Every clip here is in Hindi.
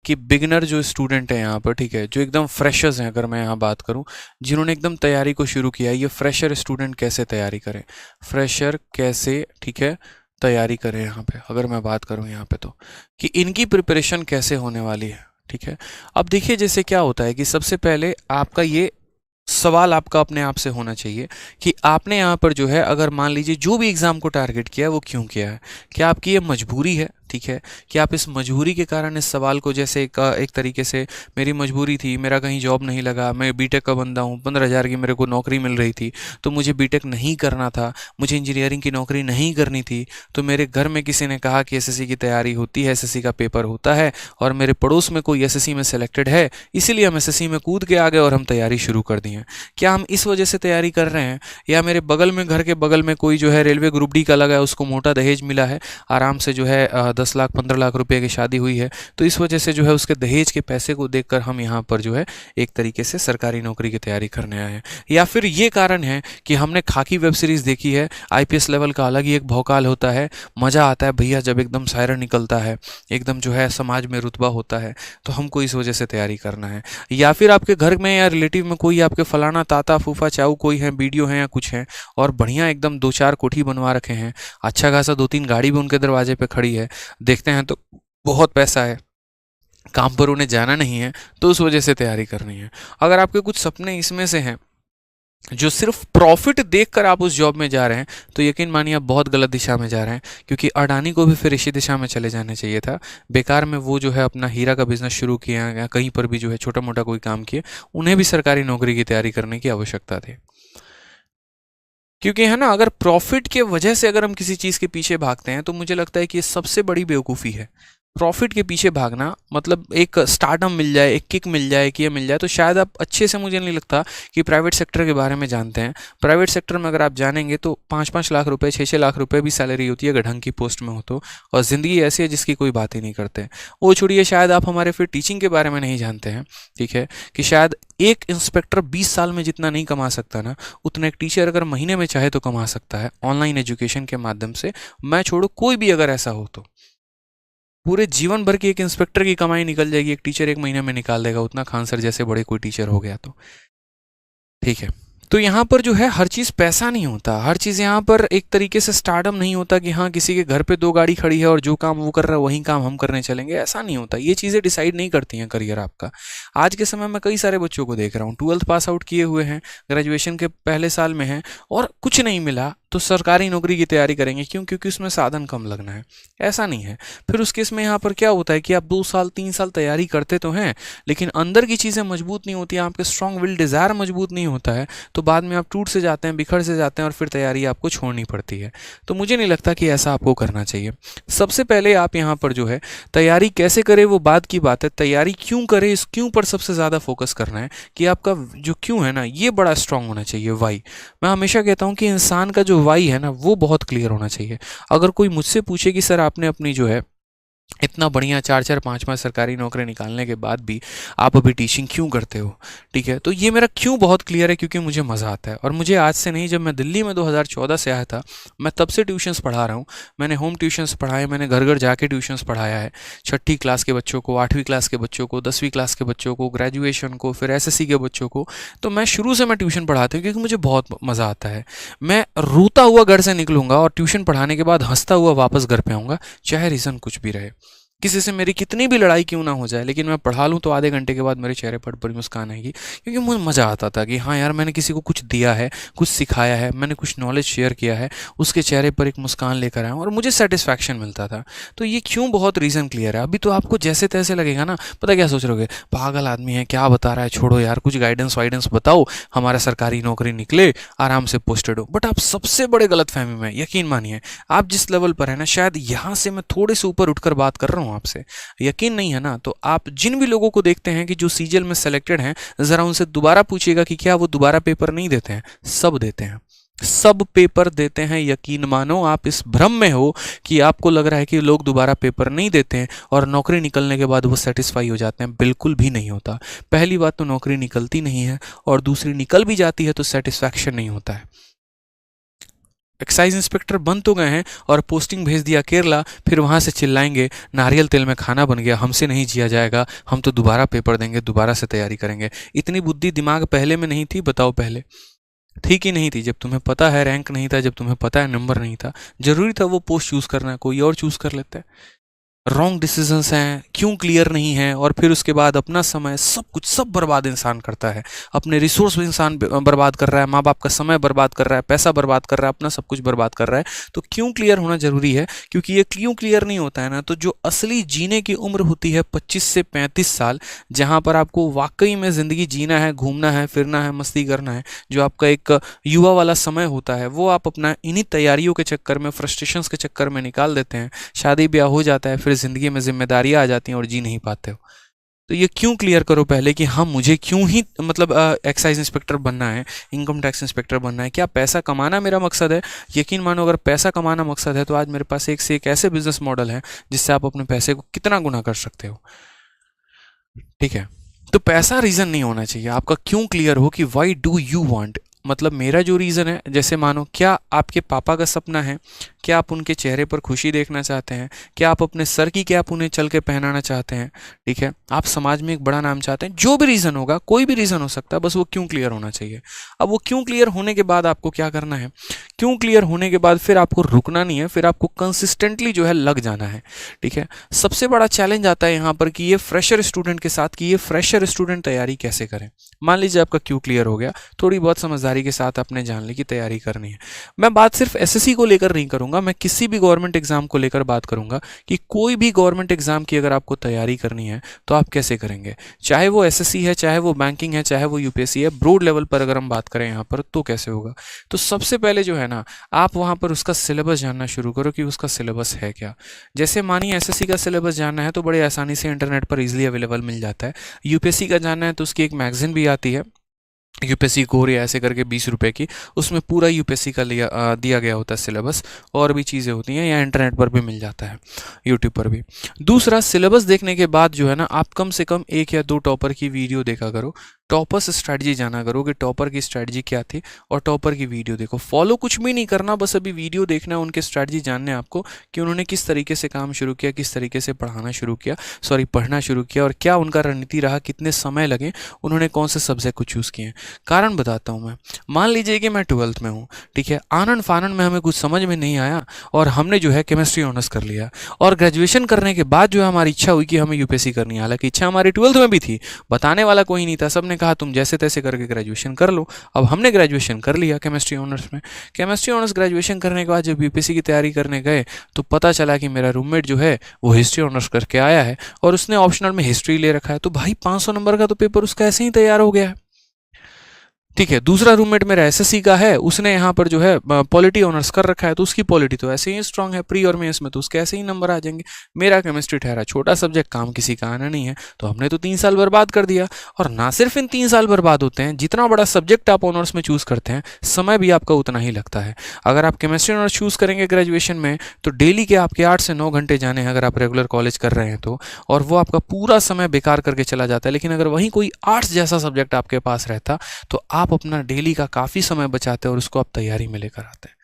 कि बिगिनर जो स्टूडेंट है यहाँ पर, ठीक है, जो एकदम फ्रेशर्स हैं, अगर मैं यहाँ बात करूँ, जिन्होंने एकदम तैयारी को शुरू किया है, ये फ्रेशर स्टूडेंट कैसे तैयारी करें, फ्रेशर कैसे, ठीक है, तैयारी करें यहाँ पे, अगर मैं बात करूँ यहाँ पे तो, कि इनकी प्रिपरेशन कैसे होने वाली है, ठीक है। अब देखिए जैसे क्या होता है कि सबसे पहले आपका ये सवाल आपका अपने आप से होना चाहिए कि आपने यहाँ पर जो है, अगर मान लीजिए जो भी एग्ज़ाम को टारगेट किया है वो क्यों किया है, क्या आपकी ये मजबूरी है, ठीक है, कि आप इस मजबूरी के कारण इस सवाल को, जैसे एक तरीके से मेरी मजबूरी थी, मेरा कहीं जॉब नहीं लगा, मैं बीटेक का बंदा हूँ, 15,000 की मेरे को नौकरी मिल रही थी, तो मुझे बीटेक नहीं करना था, मुझे इंजीनियरिंग की नौकरी नहीं करनी थी, तो मेरे घर में किसी ने कहा कि एसएससी की तैयारी होती है, एसएससी का पेपर होता है, और मेरे पड़ोस में कोई एसएससी में सेलेक्टेड है, इसीलिए हम एसएससी में कूद के आ गए और हम तैयारी शुरू कर दी है। क्या हम इस वजह से तैयारी कर रहे हैं, या मेरे बगल में, घर के बगल में कोई जो है रेलवे ग्रुप डी का लगा है, उसको मोटा दहेज मिला है, आराम से जो है 10 लाख 15 लाख रुपए की शादी हुई है, तो इस वजह से जो है उसके दहेज के पैसे को देखकर हम यहाँ पर जो है एक तरीके से सरकारी नौकरी की तैयारी करने आए हैं। या फिर ये कारण है कि हमने खाकी वेब सीरीज़ देखी है, आईपीएस लेवल का अलग ही एक भौकाल होता है, मज़ा आता है भैया जब एकदम सायरन निकलता है, एकदम जो है समाज में रुतबा होता है, तो हमको इस वजह से तैयारी करना है। या फिर आपके घर में या रिलेटिव में कोई आपके फलाना ताता फूफा चाऊ कोई है, वीडियो है या कुछ है, और बढ़िया एकदम 2-4 कोठी बनवा रखे हैं, अच्छा खासा 2-3 गाड़ी भी उनके दरवाजे पे खड़ी है, देखते हैं तो बहुत पैसा है, काम पर उन्हें जाना नहीं है, तो उस वजह से तैयारी करनी है। अगर आपके कुछ सपने इसमें से हैं जो सिर्फ प्रॉफिट देखकर आप उस जॉब में जा रहे हैं, तो यकीन मानिए आप बहुत गलत दिशा में जा रहे हैं, क्योंकि अडानी को भी फिर इसी दिशा में चले जाने चाहिए था। बेकार में वो जो है अपना हीरा का बिजनेस शुरू किया, या कहीं पर भी जो है छोटा मोटा कोई काम किया, उन्हें भी सरकारी नौकरी की तैयारी करने की आवश्यकता थी। क्योंकि है ना, अगर प्रॉफिट के वजह से अगर हम किसी चीज़ के पीछे भागते हैं, तो मुझे लगता है कि ये सबसे बड़ी बेवकूफ़ी है। प्रॉफिट के पीछे भागना मतलब एक स्टार्टअप मिल जाए, एक किक मिल जाए, कि ये मिल जाए, तो शायद आप अच्छे से, मुझे नहीं लगता कि प्राइवेट सेक्टर के बारे में जानते हैं। प्राइवेट सेक्टर में अगर आप जानेंगे तो 5-5 लाख रुपए, 6-6 लाख रुपए भी सैलरी होती है अगर ढंग की पोस्ट में हो तो, और ज़िंदगी ऐसी है जिसकी कोई बात ही नहीं करते। वो छोड़िए, शायद आप हमारे फिर टीचिंग के बारे में नहीं जानते हैं, ठीक है, कि शायद एक इंस्पेक्टर 20 साल में जितना नहीं कमा सकता ना, उतना एक टीचर अगर महीने में चाहे तो कमा सकता है, ऑनलाइन एजुकेशन के माध्यम से। मैं छोड़ो कोई भी अगर ऐसा हो तो पूरे जीवन भर की एक इंस्पेक्टर की कमाई निकल जाएगी, एक टीचर एक महीने में निकाल देगा उतना, खान सर जैसे बड़े कोई टीचर हो गया तो, ठीक है। तो यहाँ पर जो है हर चीज़ पैसा नहीं होता, हर चीज़ यहाँ पर एक तरीके से स्टार्टअप नहीं होता कि हाँ किसी के घर पे 2 गाड़ी खड़ी है और जो काम वो कर रहा है वही काम हम करने चलेंगे, ऐसा नहीं होता। ये चीज़ें डिसाइड नहीं करती हैं करियर आपका। आज के समय में कई सारे बच्चों को देख रहा हूँ, 12th पास आउट किए हुए हैं, ग्रेजुएशन के पहले साल में हैं, और कुछ नहीं मिला तो सरकारी नौकरी की तैयारी करेंगे, क्यों? क्योंकि उसमें साधन कम लगना है। ऐसा नहीं है। फिर उस केस में यहाँ पर क्या होता है कि आप 2 साल 3 साल तैयारी करते तो हैं, लेकिन अंदर की चीज़ें मजबूत नहीं होती हैं, आपके स्ट्रॉन्ग विल डिज़ायर मजबूत नहीं होता है, तो बाद में आप टूट से जाते हैं, बिखर से जाते हैं, और फिर तैयारी आपको छोड़नी पड़ती है। तो मुझे नहीं लगता कि ऐसा आपको करना चाहिए। सबसे पहले आप यहाँ पर जो है तैयारी कैसे करें वो बाद की बात है, तैयारी क्यों करें इस क्यों पर सबसे ज़्यादा फोकस करना है, कि आपका जो क्यों है ना ये बड़ा स्ट्रांग होना चाहिए, वाई। मैं हमेशा कहता हूँ कि इंसान का जो वाई है ना वो बहुत क्लियर होना चाहिए। अगर कोई मुझसे पूछे कि सर आपने अपनी जो है इतना बढ़िया 4-4 5-5 सरकारी नौकरी निकालने के बाद भी आप अभी टीचिंग क्यों करते हो, ठीक है, तो ये मेरा क्यों बहुत क्लियर है, क्योंकि मुझे मज़ा आता है। और मुझे आज से नहीं, जब मैं दिल्ली में 2014 से आया था, मैं तब से ट्यूशन्स पढ़ा रहा हूँ। मैंने होम ट्यूशन्स पढ़ाए, मैंने घर घर जाके ट्यूशन्स पढ़ाया है, 6ठी क्लास के बच्चों को, 8वीं क्लास के बच्चों को, 10वीं क्लास के बच्चों को, ग्रेजुएशन को, फिर एसएससी के बच्चों को। तो मैं शुरू से मैं ट्यूशन पढ़ाता हूँ क्योंकि मुझे बहुत मज़ा आता है। मैं रोता हुआ घर से निकलूँगा और ट्यूशन पढ़ाने के बाद हंसता हुआ वापस घर पे आऊँगा, चाहे रीज़न कुछ भी रहे, किसी से मेरी कितनी भी लड़ाई क्यों ना हो जाए, लेकिन मैं पढ़ा लूँ तो आधे घंटे के बाद मेरे चेहरे पर बड़ी मुस्कान आएगी, क्योंकि मुझे मज़ा आता था कि हाँ यार मैंने किसी को कुछ दिया है, कुछ सिखाया है, मैंने कुछ नॉलेज शेयर किया है, उसके चेहरे पर एक मुस्कान लेकर आया और मुझे सेटिस्फैक्शन मिलता था। तो ये क्यों बहुत रीज़न क्लियर है। अभी तो आपको जैसे तैसे लगेगा ना, पता क्या सोच रहोगे, पागल आदमी है, क्या बता रहा है, छोड़ो यार, कुछ गाइडेंस वाइडेंस बताओ, हमारा सरकारी नौकरी निकले, आराम से पोस्टेड हो। बट आप सबसे बड़े गलतफहमी में, यकीन मानिए, आप जिस लेवल पर है ना, शायद यहाँ से मैं थोड़े से ऊपर उठकर बात कर रहा हूँ आपसे, यकीन नहीं है ना, तो आप जिन भी लोगों को देखते हैं कि जो सीजीएल में सेलेक्टेड हैं, जरा उनसे दोबारा पूछिएगा कि क्या वो दोबारा पेपर नहीं देते हैं। सब देते हैं, सब पेपर देते हैं। यकीन मानो, आप इस भ्रम में हो कि आपको लग रहा है कि लोग दोबारा पेपर नहीं देते हैं और नौकरी निकलने के बाद वो सेटिस्फाई हो जाते हैं। बिल्कुल भी नहीं होता। पहली बात तो नौकरी निकलती नहीं है, और दूसरी निकल भी जाती है तो सेटिस्फैक्शन नहीं होता है। एक्साइज इंस्पेक्टर बन तो गए हैं और पोस्टिंग भेज दिया केरला, फिर वहाँ से चिल्लाएंगे नारियल तेल में खाना बन गया, हमसे नहीं जिया जाएगा, हम तो दोबारा पेपर देंगे, दोबारा से तैयारी करेंगे। इतनी बुद्धि दिमाग पहले में नहीं थी? बताओ पहले थी कि नहीं थी? जब तुम्हें पता है रैंक नहीं था, जब तुम्हें पता है नंबर नहीं था, जरूरी था वो पोस्ट चूज करना? कोई और चूज कर लेता है। रॉन्ग डिसीजंस हैं, क्यों क्लियर नहीं है, और फिर उसके बाद अपना समय, सब कुछ सब बर्बाद इंसान करता है। अपने रिसोर्स भी इंसान बर्बाद कर रहा है, माँ बाप का समय बर्बाद कर रहा है, पैसा बर्बाद कर रहा है, अपना सब कुछ बर्बाद कर रहा है। तो क्यों क्लियर होना जरूरी है, क्योंकि ये क्यों क्लियर नहीं होता है ना, तो जो असली जीने की उम्र होती है 25 से 35 साल, जहाँ पर आपको वाकई में ज़िंदगी जीना है, घूमना है, फिरना है, मस्ती करना है, जो आपका एक युवा वाला समय होता है, वो आप अपना इन्हीं तैयारियों के चक्कर में, फ्रस्ट्रेशंस के चक्कर में निकाल देते हैं। शादी ब्याह हो जाता है, फिर ज़िंदगी में जिम्मेदारियां आ जाती हैं और जी नहीं पाते हो। तो ये क्यों क्लियर करो पहले कि हाँ मुझे क्यों ही मतलब एक्साइज इंस्पेक्टर बनना है, इनकम टैक्स इंस्पेक्टर बनना है। क्या पैसा कमाना मेरा मकसद है? यकीन मानो अगर पैसा कमाना मकसद है तो आज मेरे पास एक से एक ऐसे बिजनेस मॉडल हैं जिससे आप अपने पैसे को कितना गुना कर सकते हो। ठीक है, तो पैसा रीज़न नहीं होना चाहिए, आपका क्यों क्लियर हो कि वाई डू यू वांट। मतलब मेरा जो रीज़न है, जैसे मानो क्या आपके पापा का सपना है, क्या आप उनके चेहरे पर खुशी देखना चाहते हैं, क्या आप अपने सर की कैप उन्हें चल के पहनाना चाहते हैं, ठीक है, आप समाज में एक बड़ा नाम चाहते हैं, जो भी रीज़न होगा, कोई भी रीज़न हो सकता है, बस वो क्यों क्लियर होना चाहिए। अब वो क्यों क्लियर होने के बाद आपको क्या करना है? क्यों क्लियर होने के बाद फिर आपको रुकना नहीं है, फिर आपको कंसिस्टेंटली जो है लग जाना है। ठीक है, सबसे बड़ा चैलेंज आता है यहाँ पर कि ये फ्रेशर स्टूडेंट के साथ, कि ये फ्रेशर स्टूडेंट तैयारी कैसे करें। मान लीजिए आपका क्यों क्लियर हो गया, थोड़ी बहुत समझदारी के साथ आपने जान ली कि तैयारी करनी है। मैं बात सिर्फ एसएससी को लेकर नहीं करूंगा, मैं किसी भी गवर्नमेंट एग्जाम को लेकर बात करूंगा कि कोई भी गवर्नमेंट एग्जाम की अगर आपको तैयारी करनी है तो आप कैसे करेंगे। चाहे वो एसएससी है, चाहे वो बैंकिंग है, चाहे वो यूपीएससी है, ब्रॉड लेवल पर अगर हम बात करें यहाँ पर तो कैसे होगा। तो सबसे पहले जो है ना, आप वहाँ पर उसका सिलेबस जानना शुरू करो कि उसका सिलेबस है क्या। जैसे मानिए एसएससी का सिलेबस जानना है तो बड़े आसानी से इंटरनेट पर इजीली अवेलेबल मिल जाता है। यूपीएससी का जानना है तो उसकी एक मैगजीन भी आती है, यूपीएससी कोर या ऐसे करके 20 रुपए की, उसमें पूरा यूपीएससी का दिया गया होता है सिलेबस, और भी चीज़ें होती हैं, या इंटरनेट पर भी मिल जाता है, यूट्यूब पर भी। दूसरा, सिलेबस देखने के बाद जो है ना, आप कम से कम 1 या 2 टॉपर की वीडियो देखा करो, टॉपर्स स्ट्रैटेजी जाना करो कि टॉपर की स्ट्रैटेजी क्या थी, और टॉपर की वीडियो देखो। फॉलो कुछ भी नहीं करना, बस अभी वीडियो देखना है, उनके स्ट्रैटेजी जानने हैं आपको कि उन्होंने किस तरीके से काम शुरू किया, किस तरीके से पढ़ना शुरू किया, और क्या उनका रणनीति रहा, कितने समय लगे, उन्होंने कौन से सब्जेक्ट को चूज़ किए। कारण बताता हूँ मैं, मान लीजिए कि मैं 12th में हूँ, ठीक है, आनंद फानन में हमें कुछ समझ में नहीं आया और हमने जो है केमिस्ट्री ऑनर्स कर लिया, और ग्रेजुएशन करने के बाद जो है हमारी इच्छा हुई कि हमें यूपीएससी करनी है। हालांकि इच्छा हमारी 12th में भी थी, बताने वाला कोई नहीं था, सबने कहा तुम जैसे तैसे करके ग्रेजुएशन कर लो। अब हमने ग्रेजुएशन कर लिया केमिस्ट्री ऑनर्स में। केमिस्ट्री ऑनर्स ग्रेजुएशन करने के बाद जब यूपीएससी की तैयारी करने गए तो पता चला कि मेरा रूममेट जो है वो हिस्ट्री ऑनर्स करके आया है और उसने ऑप्शनल में हिस्ट्री ले रखा है। तो भाई 500 नंबर का तो पेपर उसका ऐसे ही तैयार हो गया है। ठीक है, दूसरा रूममेट मेरा एसएससी का है, उसने यहाँ पर जो है पॉलिटी ऑनर्स कर रखा है, तो उसकी पॉलिटी तो ऐसे ही स्ट्रांग है प्री और मेंस में, तो उसके ऐसे ही नंबर आ जाएंगे। मेरा केमिस्ट्री ठहरा छोटा सब्जेक्ट, काम किसी का आना नहीं है, तो हमने तो 3 साल बर्बाद कर दिया। और ना सिर्फ इन 3 साल बर्बाद होते हैं, जितना बड़ा सब्जेक्ट आप ऑनर्स में चूज करते हैं समय भी आपका उतना ही लगता है। अगर आप केमिस्ट्री ऑनर्स चूज करेंगे ग्रेजुएशन में तो डेली के आपके 8 से 9 घंटे जाने हैं, अगर आप रेगुलर कॉलेज कर रहे हैं तो, और वो आपका पूरा समय बेकार करके चला जाता है। लेकिन अगर वहीं कोई आर्ट्स जैसा सब्जेक्ट आपके पास रहता तो आप अपना डेली का काफ़ी समय बचाते हैं और उसको आप तैयारी में लेकर आते हैं।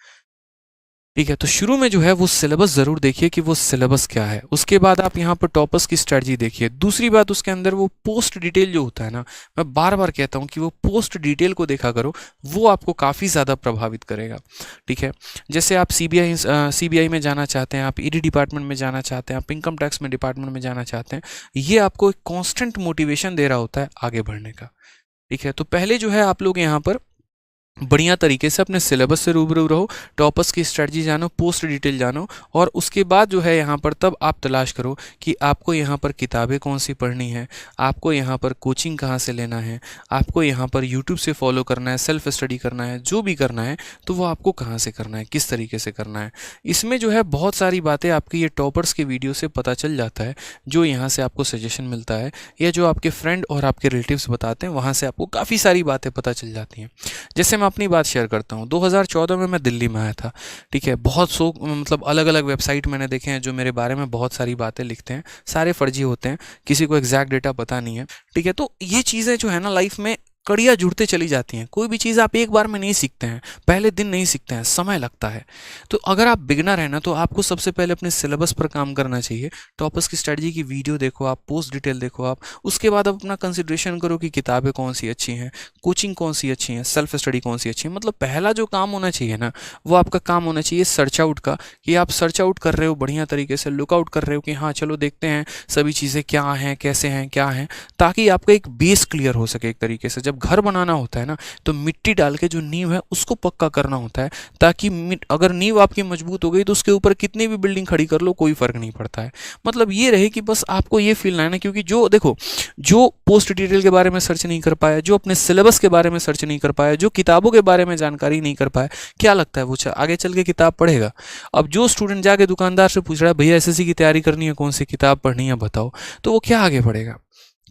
ठीक है, तो शुरू में जो है वो सिलेबस ज़रूर देखिए कि वो सिलेबस क्या है। उसके बाद आप यहाँ पर टॉपर्स की स्ट्रेटजी देखिए। दूसरी बात, उसके अंदर वो पोस्ट डिटेल जो होता है ना, मैं बार बार कहता हूँ कि वो पोस्ट डिटेल को देखा करो, वो आपको काफ़ी ज़्यादा प्रभावित करेगा। ठीक है, जैसे आप सीबीआई में जाना चाहते हैं, आप ईडी डिपार्टमेंट में जाना चाहते हैं, आप इनकम टैक्स में डिपार्टमेंट में जाना चाहते हैं, ये आपको एक कॉन्स्टेंट मोटिवेशन दे रहा होता है आगे बढ़ने का। ठीक है, तो पहले जो है आप लोग यहाँ पर बढ़िया तरीके से अपने सिलेबस से रूबरू रहो, टॉपर्स की स्ट्रेटजी जानो, पोस्ट डिटेल जानो, और उसके बाद जो है यहाँ पर तब आप तलाश करो कि आपको यहाँ पर किताबें कौन सी पढ़नी है, आपको यहाँ पर कोचिंग कहाँ से लेना है, आपको यहाँ पर यूट्यूब से फॉलो करना है, सेल्फ स्टडी करना है, जो भी करना है तो वो आपको कहाँ से करना है, किस तरीके से करना है। इसमें जो है बहुत सारी बातें आपकी ये टॉपर्स के वीडियो से पता चल जाता है, जो यहाँ से आपको सजेशन मिलता है, या जो आपके फ्रेंड और आपके रिलेटिव्स बताते हैं, वहाँ से आपको काफ़ी सारी बातें पता चल जाती हैं। जैसे अपनी बात शेयर करता हूँ, 2014 में मैं दिल्ली में आया था। ठीक है, बहुत मतलब अलग अलग वेबसाइट मैंने देखे हैं जो मेरे बारे में बहुत सारी बातें लिखते हैं, सारे फर्जी होते हैं, किसी को एग्जैक्ट डेटा पता नहीं है। ठीक है, तो ये चीज़ें जो है ना लाइफ में कड़ियाँ जुड़ते चली जाती हैं। कोई भी चीज़ आप एक बार में नहीं सीखते हैं, पहले दिन नहीं सीखते हैं, समय लगता है। तो अगर आप बिगिनर हैं ना, तो आपको सबसे पहले अपने सिलेबस पर काम करना चाहिए। टॉपर्स की स्ट्रेटजी की वीडियो देखो आप, पोस्ट डिटेल देखो आप, उसके बाद आप अपना कंसिडरेशन करो कि किताबें कौन सी अच्छी हैं, कोचिंग कौन सी अच्छी हैं, सेल्फ स्टडी कौन सी अच्छी है। मतलब पहला जो काम होना चाहिए ना, वो आपका काम होना चाहिए सर्च आउट का, कि आप सर्च आउट कर रहे हो बढ़िया तरीके से, लुकआउट कर रहे हो कि हाँ चलो देखते हैं सभी चीज़ें क्या हैं, कैसे हैं, क्या हैं, ताकि आपका एक बेस क्लियर हो सके एक तरीके से। जब घर बनाना होता है ना, तो मिट्टी डाल के जो नींव है उसको पक्का करना होता है, ताकि अगर नींव आपकी मजबूत हो गई तो उसके ऊपर कितनी भी बिल्डिंग खड़ी कर लो कोई फर्क नहीं पड़ता है। मतलब ये रहे कि बस आपको ये फील ना है, क्योंकि जो देखो, जो पोस्ट डिटेल के बारे में सर्च नहीं कर पाया, जो अपने सिलेबस के बारे में सर्च नहीं कर पाया, जो किताबों के बारे में जानकारी नहीं कर पाया, क्या लगता है वो आगे चल के किताब पढ़ेगा? अब जो स्टूडेंट जाके दुकानदार से पूछ रहा है भैया एसएससी की तैयारी करनी है, कौन सी किताब पढ़नी है बताओ, तो वो क्या आगे पढ़ेगा?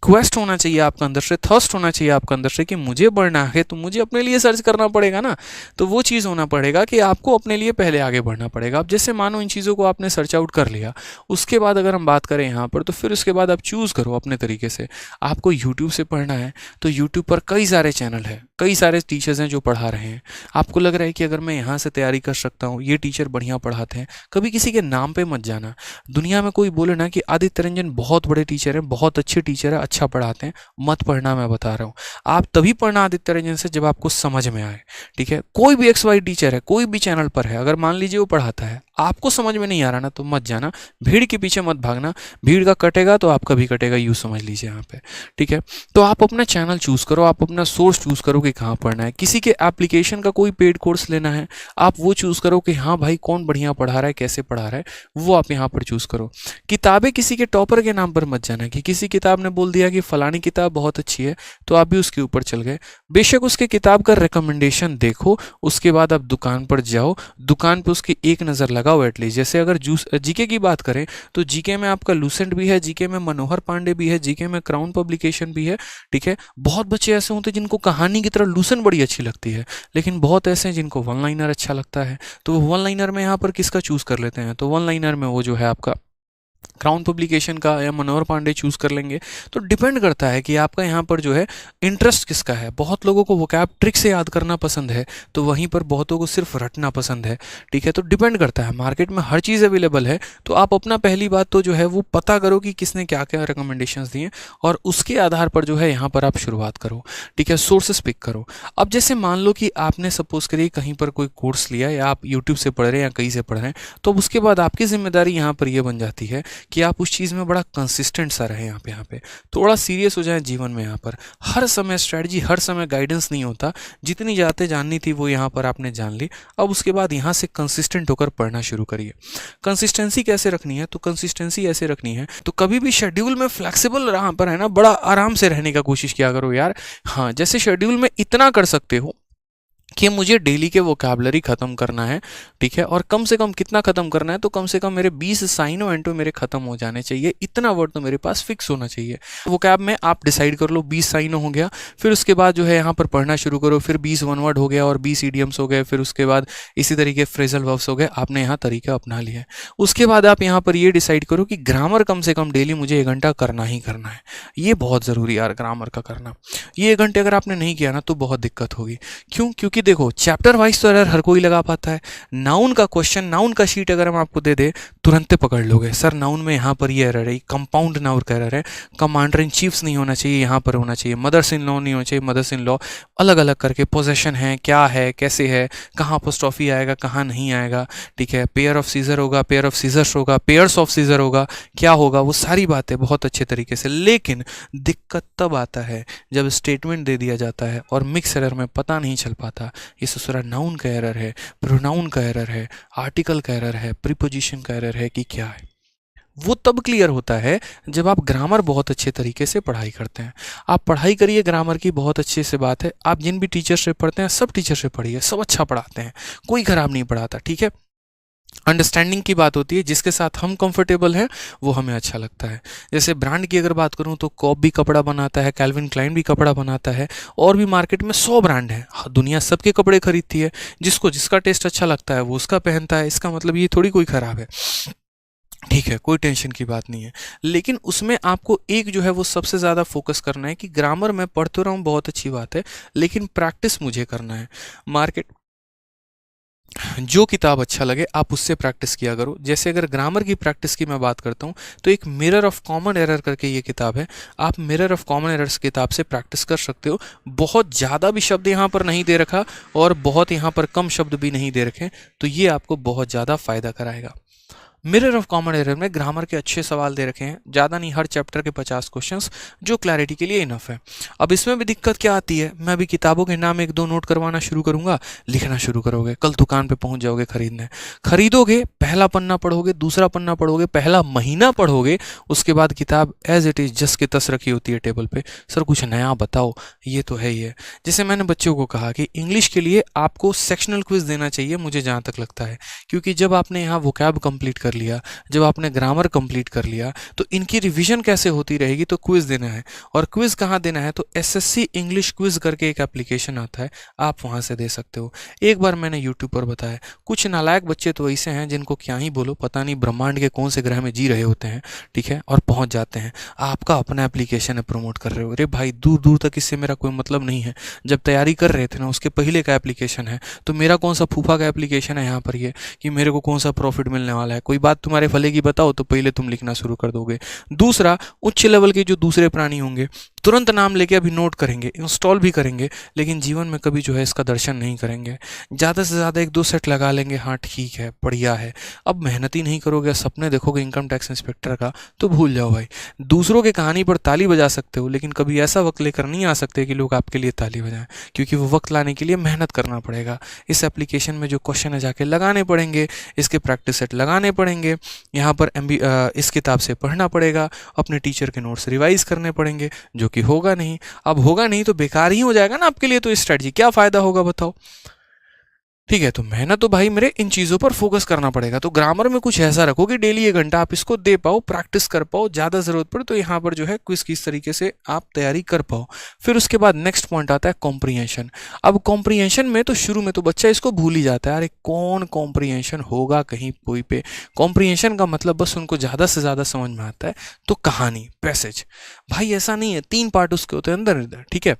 क्वेस्ट होना चाहिए आपका अंदर से, थर्स्ट होना चाहिए आपका अंदर से कि मुझे बढ़ना है तो मुझे अपने लिए सर्च करना पड़ेगा ना। तो वो चीज़ होना पड़ेगा कि आपको अपने लिए पहले आगे बढ़ना पड़ेगा। अब जैसे मानो इन चीज़ों को आपने सर्च आउट कर लिया, उसके बाद अगर हम बात करें यहाँ पर, तो फिर उसके बाद आप चूज़ करो अपने तरीके से। आपको यूट्यूब से पढ़ना है तो यूट्यूब पर कई सारे चैनल हैं, कई सारे टीचर्स हैं जो पढ़ा रहे हैं। आपको लग रहा है कि अगर मैं यहाँ से तैयारी कर सकता हूँ, ये टीचर बढ़िया पढ़ाते हैं, कभी किसी के नाम पे मत जाना। दुनिया में कोई बोले ना कि आदित्य रंजन बहुत बड़े टीचर हैं, बहुत अच्छे टीचर है, अच्छा पढ़ाते हैं, मत पढ़ना। मैं बता रहा हूँ, आप तभी पढ़ना आदित्य रंजन से जब आपको समझ में आए। ठीक है, कोई भी एक्स वाई टीचर है, कोई भी चैनल पर है, अगर मान लीजिए वो पढ़ाता है, आपको समझ में नहीं आ रहा ना, तो मत जाना, भीड़ के पीछे मत भागना। भीड़ का कटेगा तो आपका भी कटेगा, यूँ समझ लीजिए यहाँ पे। ठीक है, तो आप अपना चैनल चूज़ करो, आप अपना सोर्स चूज़ करो कि कहाँ पढ़ना है। किसी के एप्लीकेशन का कोई पेड कोर्स लेना है, आप वो चूज़ करो कि हाँ भाई कौन बढ़िया पढ़ा रहा है, कैसे पढ़ा रहा है, वो आप यहाँ पर चूज़ करो। किताबें किसी के टॉपर के नाम पर मत जाना कि किसी किताब ने बोल दिया कि फलानी किताब बहुत अच्छी है तो आप भी उसके ऊपर चल गए। बेशक उसके किताब का रिकमेंडेशन देखो, उसके बाद आप दुकान पर जाओ, दुकान पर उसकी एक नज़र लगाओ एटलीस्ट। जैसे अगर जीके की बात करें तो जीके में आपका लूसेंट भी है, जीके में मनोहर पांडे भी है, जीके में क्राउन पब्लिकेशन भी है। ठीक है, बहुत बच्चे ऐसे होते हैं जिनको कहानी की तरह लूसेंट बड़ी अच्छी लगती है, लेकिन बहुत ऐसे हैं जिनको वन लाइनर अच्छा लगता है। तो वन लाइनर में यहाँ पर किसका चूज़ कर लेते हैं, तो वन लाइनर में वो जो है आपका क्राउन पब्लिकेशन का या मनोहर पांडे चूज़ कर लेंगे। तो डिपेंड करता है कि आपका यहाँ पर जो है इंटरेस्ट किसका है। बहुत लोगों को वोकैब ट्रिक से याद करना पसंद है, तो वहीं पर बहुतों को सिर्फ रटना पसंद है। ठीक है, तो डिपेंड करता है, मार्केट में हर चीज़ अवेलेबल है। तो आप अपना पहली बात तो जो है वो पता करो कि किसने क्या क्या रिकमेंडेशंस दिए, और उसके आधार पर जो है यहाँ पर आप शुरुआत करो। ठीक है, सोर्सेस पिक करो। अब जैसे मान लो कि आपने सपोज करिए कहीं पर कोई कोर्स लिया, या आप यूट्यूब से पढ़ रहे हैं या कहीं से पढ़ रहे हैं, तो अब उसके बाद आपकी जिम्मेदारी यहाँ पर यह बन जाती है कि आप उस चीज़ में बड़ा कंसिस्टेंट सा रहे। यहाँ पे थोड़ा सीरियस हो जाए जीवन में। यहाँ पर हर समय स्ट्रेटजी, हर समय गाइडेंस नहीं होता। जितनी बातें जाननी थी वो यहाँ पर आपने जान ली। अब उसके बाद यहाँ से कंसिस्टेंट होकर पढ़ना शुरू करिए। कंसिस्टेंसी कैसे रखनी है, तो कंसिस्टेंसी ऐसे रखनी है, तो कभी भी शेड्यूल में फ्लेक्सिबल यहाँ पर है ना, बड़ा आराम से रहने का कोशिश किया करो यार। हाँ, जैसे शेड्यूल में इतना कर सकते हो कि मुझे डेली के वोकैबलरी ख़त्म करना है। ठीक है, और कम से कम कितना ख़त्म करना है, तो कम से कम मेरे 20 साइनो एंटो मेरे ख़त्म हो जाने चाहिए। इतना वर्ड तो मेरे पास फिक्स होना चाहिए। वोकैब में आप डिसाइड कर लो 20 साइनो हो गया, फिर उसके बाद जो है यहाँ पर पढ़ना शुरू करो, फिर 20 वन वर्ड हो गया और 20 ईडियम्स हो गए, फिर उसके बाद इसी तरीके फ्रेजल वर्ब्स हो गए। आपने यहाँ तरीका अपना लिया है। उसके बाद आप यहाँ पर ये डिसाइड करो कि ग्रामर कम से कम डेली मुझे 1 घंटा करना ही करना है। ये बहुत ज़रूरी यार, ग्रामर का करना। ये 1 घंटे अगर आपने नहीं किया ना तो बहुत दिक्कत होगी। क्यों? क्योंकि देखो चैप्टर वाइज तो एरर हर कोई लगा पाता है। नाउन का क्वेश्चन, नाउन का शीट अगर हम आपको दे दे, तुरंत पकड़ लोगे सर नाउन में यहाँ पर ये एरर है, कंपाउंड नाउन का एरर है, कमांडर इन चीफ्स नहीं होना चाहिए, यहाँ पर होना चाहिए, मदर्स इन लॉ नहीं होना चाहिए, मदर्स इन लॉ, अलग अलग करके पोजेशन है, क्या है, कैसे है, कहाँ अपोस्ट्रोफी आएगा, कहाँ नहीं आएगा। ठीक है, पेयर ऑफ सीजर होगा, पेयर ऑफ सीजर्स होगा, पेयर्स ऑफ सीजर होगा, क्या होगा, वो सारी बातें बहुत अच्छे तरीके से। लेकिन दिक्कत तब आता है जब स्टेटमेंट दे दिया जाता है और मिक्स एरर में पता नहीं चल पाता ये ससुरा नाउन का एरर है, प्रोनाउन का एरर है, आर्टिकल का एरर है, प्रीपोजिशन का एरर है कि क्या है। वो तब क्लियर होता है जब आप ग्रामर बहुत अच्छे तरीके से पढ़ाई करते हैं। आप पढ़ाई करिए ग्रामर की, बहुत अच्छे से बात है। आप जिन भी टीचर से पढ़ते हैं सब टीचर से पढ़िए, सब अच्छा पढ़ाते हैं, कोई खराब नहीं पढ़ाता। ठीक है, अंडरस्टैंडिंग की बात होती है, जिसके साथ हम कंफर्टेबल हैं वो हमें अच्छा लगता है। जैसे ब्रांड की अगर बात करूं तो कॉप भी कपड़ा बनाता है, कैल्विन क्लाइन भी कपड़ा बनाता है, और भी मार्केट में 100 ब्रांड है। दुनिया सबके कपड़े खरीदती है, जिसको जिसका टेस्ट अच्छा लगता है वो उसका पहनता है। इसका मतलब ये थोड़ी कोई खराब है। ठीक है, कोई टेंशन की बात नहीं है। लेकिन उसमें आपको एक जो है वो सबसे ज़्यादा फोकस करना है कि ग्रामर मैं पढ़ तो रहा हूँ, बहुत अच्छी बात है, लेकिन प्रैक्टिस मुझे करना है। मार्केट जो किताब अच्छा लगे आप उससे प्रैक्टिस किया करो। जैसे अगर ग्रामर की प्रैक्टिस की मैं बात करता हूँ तो एक मिरर ऑफ कॉमन एरर करके ये किताब है, आप मिरर ऑफ कॉमन एरर्स किताब से प्रैक्टिस कर सकते हो। बहुत ज़्यादा भी शब्द यहाँ पर नहीं दे रखा और बहुत यहाँ पर कम शब्द भी नहीं दे रखे, तो ये आपको बहुत ज़्यादा फायदा कराएगा। मिरर ऑफ कॉमन एरर में ग्रामर के अच्छे सवाल दे रखे हैं, ज़्यादा नहीं, हर चैप्टर के 50 क्वेश्चंस, जो क्लैरिटी के लिए इनफ है। अब इसमें भी दिक्कत क्या आती है, मैं अभी किताबों के नाम एक दो नोट करवाना शुरू करूंगा, लिखना शुरू करोगे, कल दुकान पे पहुंच जाओगे खरीदने, खरीदोगे, पहला पन्ना पढ़ोगे, दूसरा पन्ना पढ़ोगे, पहला महीना पढ़ोगे, उसके बाद किताब एज इट इज़ जस की तस रखी होती है टेबल पे, सर कुछ नया बताओ, ये तो है ही है। जैसे मैंने बच्चों को कहा कि इंग्लिश के लिए आपको सेक्शनल क्विज देना चाहिए, मुझे जहाँ तक लगता है, क्योंकि जब आपने यहाँ वोकैब कंप्लीट कर लिया, जब आपने ग्रामर कंप्लीट कर लिया, तो इनकी रिवीजन कैसे होती रहेगी, तो क्विज देना है। और क्विज कहाँ देना है, तो एसएससी इंग्लिश क्विज करके एक एप्लीकेशन आता है, आप वहाँ से दे सकते हो। एक बार मैंने यूट्यूब पर बताया, कुछ नालायक बच्चे तो ऐसे हैं जिनको क्या ही बोलो, पता नहीं ब्रह्मांड के कौन से ग्रह में जी रहे होते हैं, ठीक है, और पहुँच जाते हैं। आपका अपना एप्लीकेशन है, प्रमोट कर रहे हो, अरे भाई दूर दूर तक इससे मेरा कोई मतलब नहीं है। जब तैयारी कर रहे थे ना, उसके पहले का एप्लीकेशन है, तो मेरा कौन सा फूफा का एप्लीकेशन है यहाँ पर ये कि मेरे को कौन सा प्रॉफिट मिलने वाला है। कोई बात तुम्हारे भले की बताओ तो पहले तुम लिखना शुरू कर दोगे। दूसरा, उच्च लेवल के जो दूसरे प्राणी होंगे, तुरंत नाम लेके अभी नोट करेंगे, इंस्टॉल भी करेंगे, लेकिन जीवन में कभी जो है इसका दर्शन नहीं करेंगे। ज़्यादा से ज़्यादा एक दो सेट लगा लेंगे, हाँ ठीक है, बढ़िया है। अब मेहनत ही नहीं करोगे, सपने देखोगे इनकम टैक्स इंस्पेक्टर का, तो भूल जाओ भाई। दूसरों की कहानी पर ताली बजा सकते हो, लेकिन कभी ऐसा वक्त लेकर नहीं आ सकते कि लोग आपके लिए ताली बजाएं, क्योंकि वो वक्त लाने के लिए मेहनत करना पड़ेगा। इस एप्लीकेशन में जो क्वेश्चन है जाके लगाने पड़ेंगे, इसके प्रैक्टिस सेट लगाने पड़ेंगे, यहाँ पर इस किताब से पढ़ना पड़ेगा, अपने टीचर के नोट्स रिवाइज करने पड़ेंगे, जो कि होगा नहीं। अब होगा नहीं तो बेकार ही हो जाएगा ना आपके लिए, तो स्ट्रेटजी क्या फ़ायदा होगा बताओ। ठीक है, तो मेहनत तो भाई मेरे इन चीज़ों पर फोकस करना पड़ेगा। तो ग्रामर में कुछ ऐसा रखो कि डेली 1 घंटा आप इसको दे पाओ, प्रैक्टिस कर पाओ, ज़्यादा ज़रूरत पड़े तो यहाँ पर जो है क्विज किस तरीके से आप तैयारी कर पाओ। फिर उसके बाद नेक्स्ट पॉइंट आता है कॉम्प्रीहेंशन। अब कॉम्प्रीहेंशन में तो शुरू में तो बच्चा इसको भूल ही जाता है, अरे कौन कॉम्प्रीहेंशन होगा कहीं कोई पे। कॉम्प्रीहेंशन का मतलब बस उनको ज़्यादा से ज़्यादा समझ में आता है, तो कहानी, पैसेज, भाई ऐसा नहीं है, 3 पार्ट उसके होते हैं अंदर अंदर, ठीक है।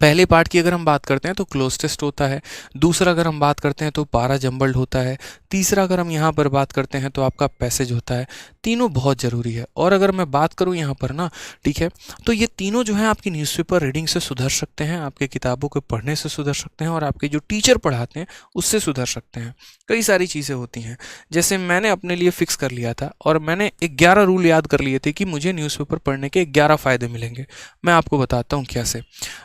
पहले पार्ट की अगर हम बात करते हैं तो क्लोज टेस्ट होता है, दूसरा अगर हम बात करते हैं तो पारा जंबल्ड होता है, तीसरा अगर हम यहाँ पर बात करते हैं तो आपका पैसेज होता है। तीनों बहुत ज़रूरी है। और अगर मैं बात करूँ यहाँ पर ना, ठीक है, तो ये तीनों जो है आपकी न्यूज़पेपर रीडिंग से सुधर सकते हैं, आपके किताबों को पढ़ने से सुधर सकते हैं, और आपके जो टीचर पढ़ाते हैं उससे सुधर सकते हैं। कई सारी चीज़ें होती हैं, जैसे मैंने अपने लिए फ़िक्स कर लिया था और मैंने 11 रूल याद कर लिए थे कि मुझे न्यूज़पेपर पढ़ने के 11 फ़ायदे मिलेंगे। मैं आपको बताता हूँ कैसे।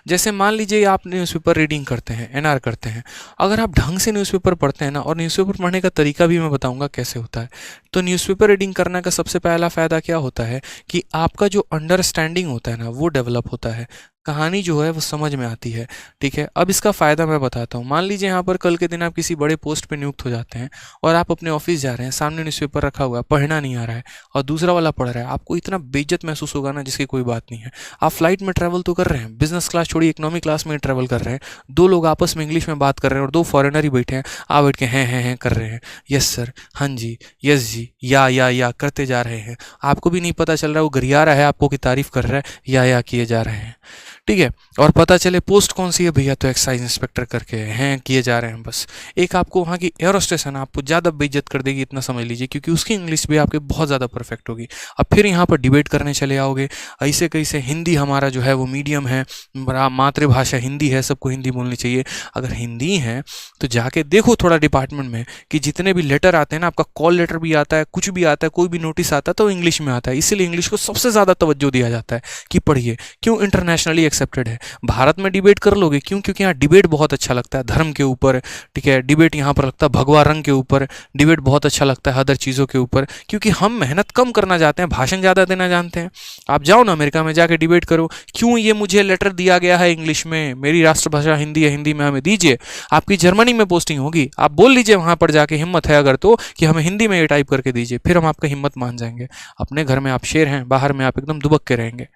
जैसे मान लीजिए आप न्यूज़पेपर रीडिंग करते हैं, एनआर करते हैं, अगर आप ढंग से न्यूज़पेपर पढ़ते हैं ना, और न्यूज़पेपर पढ़ने का तरीका भी मैं बताऊंगा कैसे होता है, तो न्यूज़पेपर रीडिंग करने का सबसे पहला फ़ायदा क्या होता है कि आपका जो अंडरस्टैंडिंग होता है ना, वो डेवलप होता है, कहानी जो है वो समझ में आती है, ठीक है। अब इसका फ़ायदा मैं बताता हूँ। मान लीजिए यहाँ पर कल के दिन आप किसी बड़े पोस्ट पे नियुक्त हो जाते हैं और आप अपने ऑफिस जा रहे हैं, सामने न्यूज़पेपर रखा हुआ है, पढ़ना नहीं आ रहा है और दूसरा वाला पढ़ रहा है, आपको इतना बेइज्जत महसूस होगा ना जिसकी कोई बात नहीं है। आप फ्लाइट में ट्रैवल तो कर रहे हैं, बिजनेस क्लास छोड़िए, इकोनॉमी क्लास में ट्रैवल कर रहे हैं, 2 लोग आपस में इंग्लिश में बात कर रहे हैं और 2 फॉरेनर ही बैठे हैं, आप बैठ के हैं कर रहे हैं, यस सर, हाँ जी, यस जी, या करते जा रहे हैं, आपको भी नहीं पता चल रहा वो गरिया रहा है आपको की तारीफ कर रहा है या किए जा रहे हैं, ठीक है। और पता चले पोस्ट कौन सी है भैया, तो एक्साइज इंस्पेक्टर करके हैं किए जा रहे हैं बस। एक आपको वहाँ की एयर होस्टेस है ना, आपको ज़्यादा बेइज्जत कर देगी, इतना समझ लीजिए, क्योंकि उसकी इंग्लिश भी आपके बहुत ज़्यादा परफेक्ट होगी। अब फिर यहाँ पर डिबेट करने चले आओगे, ऐसे कैसे, हिंदी हमारा जो है वो मीडियम है, मातृभाषा हिंदी है, सबको हिंदी बोलनी चाहिए। अगर हिंदी है तो जाके देखो थोड़ा डिपार्टमेंट में कि जितने भी लेटर आते हैं ना, आपका कॉल लेटर भी आता है, कुछ भी आता है, कोई भी नोटिस आता है तो इंग्लिश में आता है, इसीलिए इंग्लिश को सबसे ज़्यादा तवज्जो दिया जाता है कि पढ़िए। क्यों? इंटरनेशनली एक्सेप्टेड है। भारत में डिबेट कर लोगे, क्यों? क्योंकि यहाँ डिबेट बहुत अच्छा लगता है धर्म के ऊपर, ठीक है, डिबेट यहाँ पर लगता है भगवा रंग के ऊपर, डिबेट बहुत अच्छा लगता है अदर चीज़ों के ऊपर, क्योंकि हम मेहनत कम करना चाहते हैं, भाषण ज़्यादा देना जानते हैं। आप जाओ ना अमेरिका में जाके डिबेट करो, क्यों ये मुझे लेटर दिया गया है इंग्लिश में, मेरी राष्ट्रभाषा हिंदी है, हिंदी में हमें दीजिए। आपकी जर्मनी में पोस्टिंग होगी, आप बोल लीजिए वहाँ पर जाके, हिम्मत है अगर तो, कि हमें हिंदी में ये टाइप करके दीजिए, फिर हम आपका हिम्मत मान जाएंगे। अपने घर में आप शेर हैं, बाहर में आप एकदम दुबक के रहेंगे।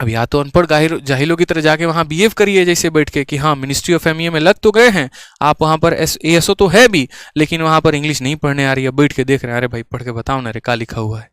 अब या तो अनपढ़ जाहिलों की तरह जाके वहां बिहेव करिए जैसे बैठ के कि हाँ मिनिस्ट्री ऑफ एमईए में लग तो गए हैं आप, वहां पर एएसओ तो है भी, लेकिन वहां पर इंग्लिश नहीं पढ़ने आ रही है, बैठ के देख रहे हैं अरे भाई पढ़ के बताओ ना रे क्या लिखा हुआ है।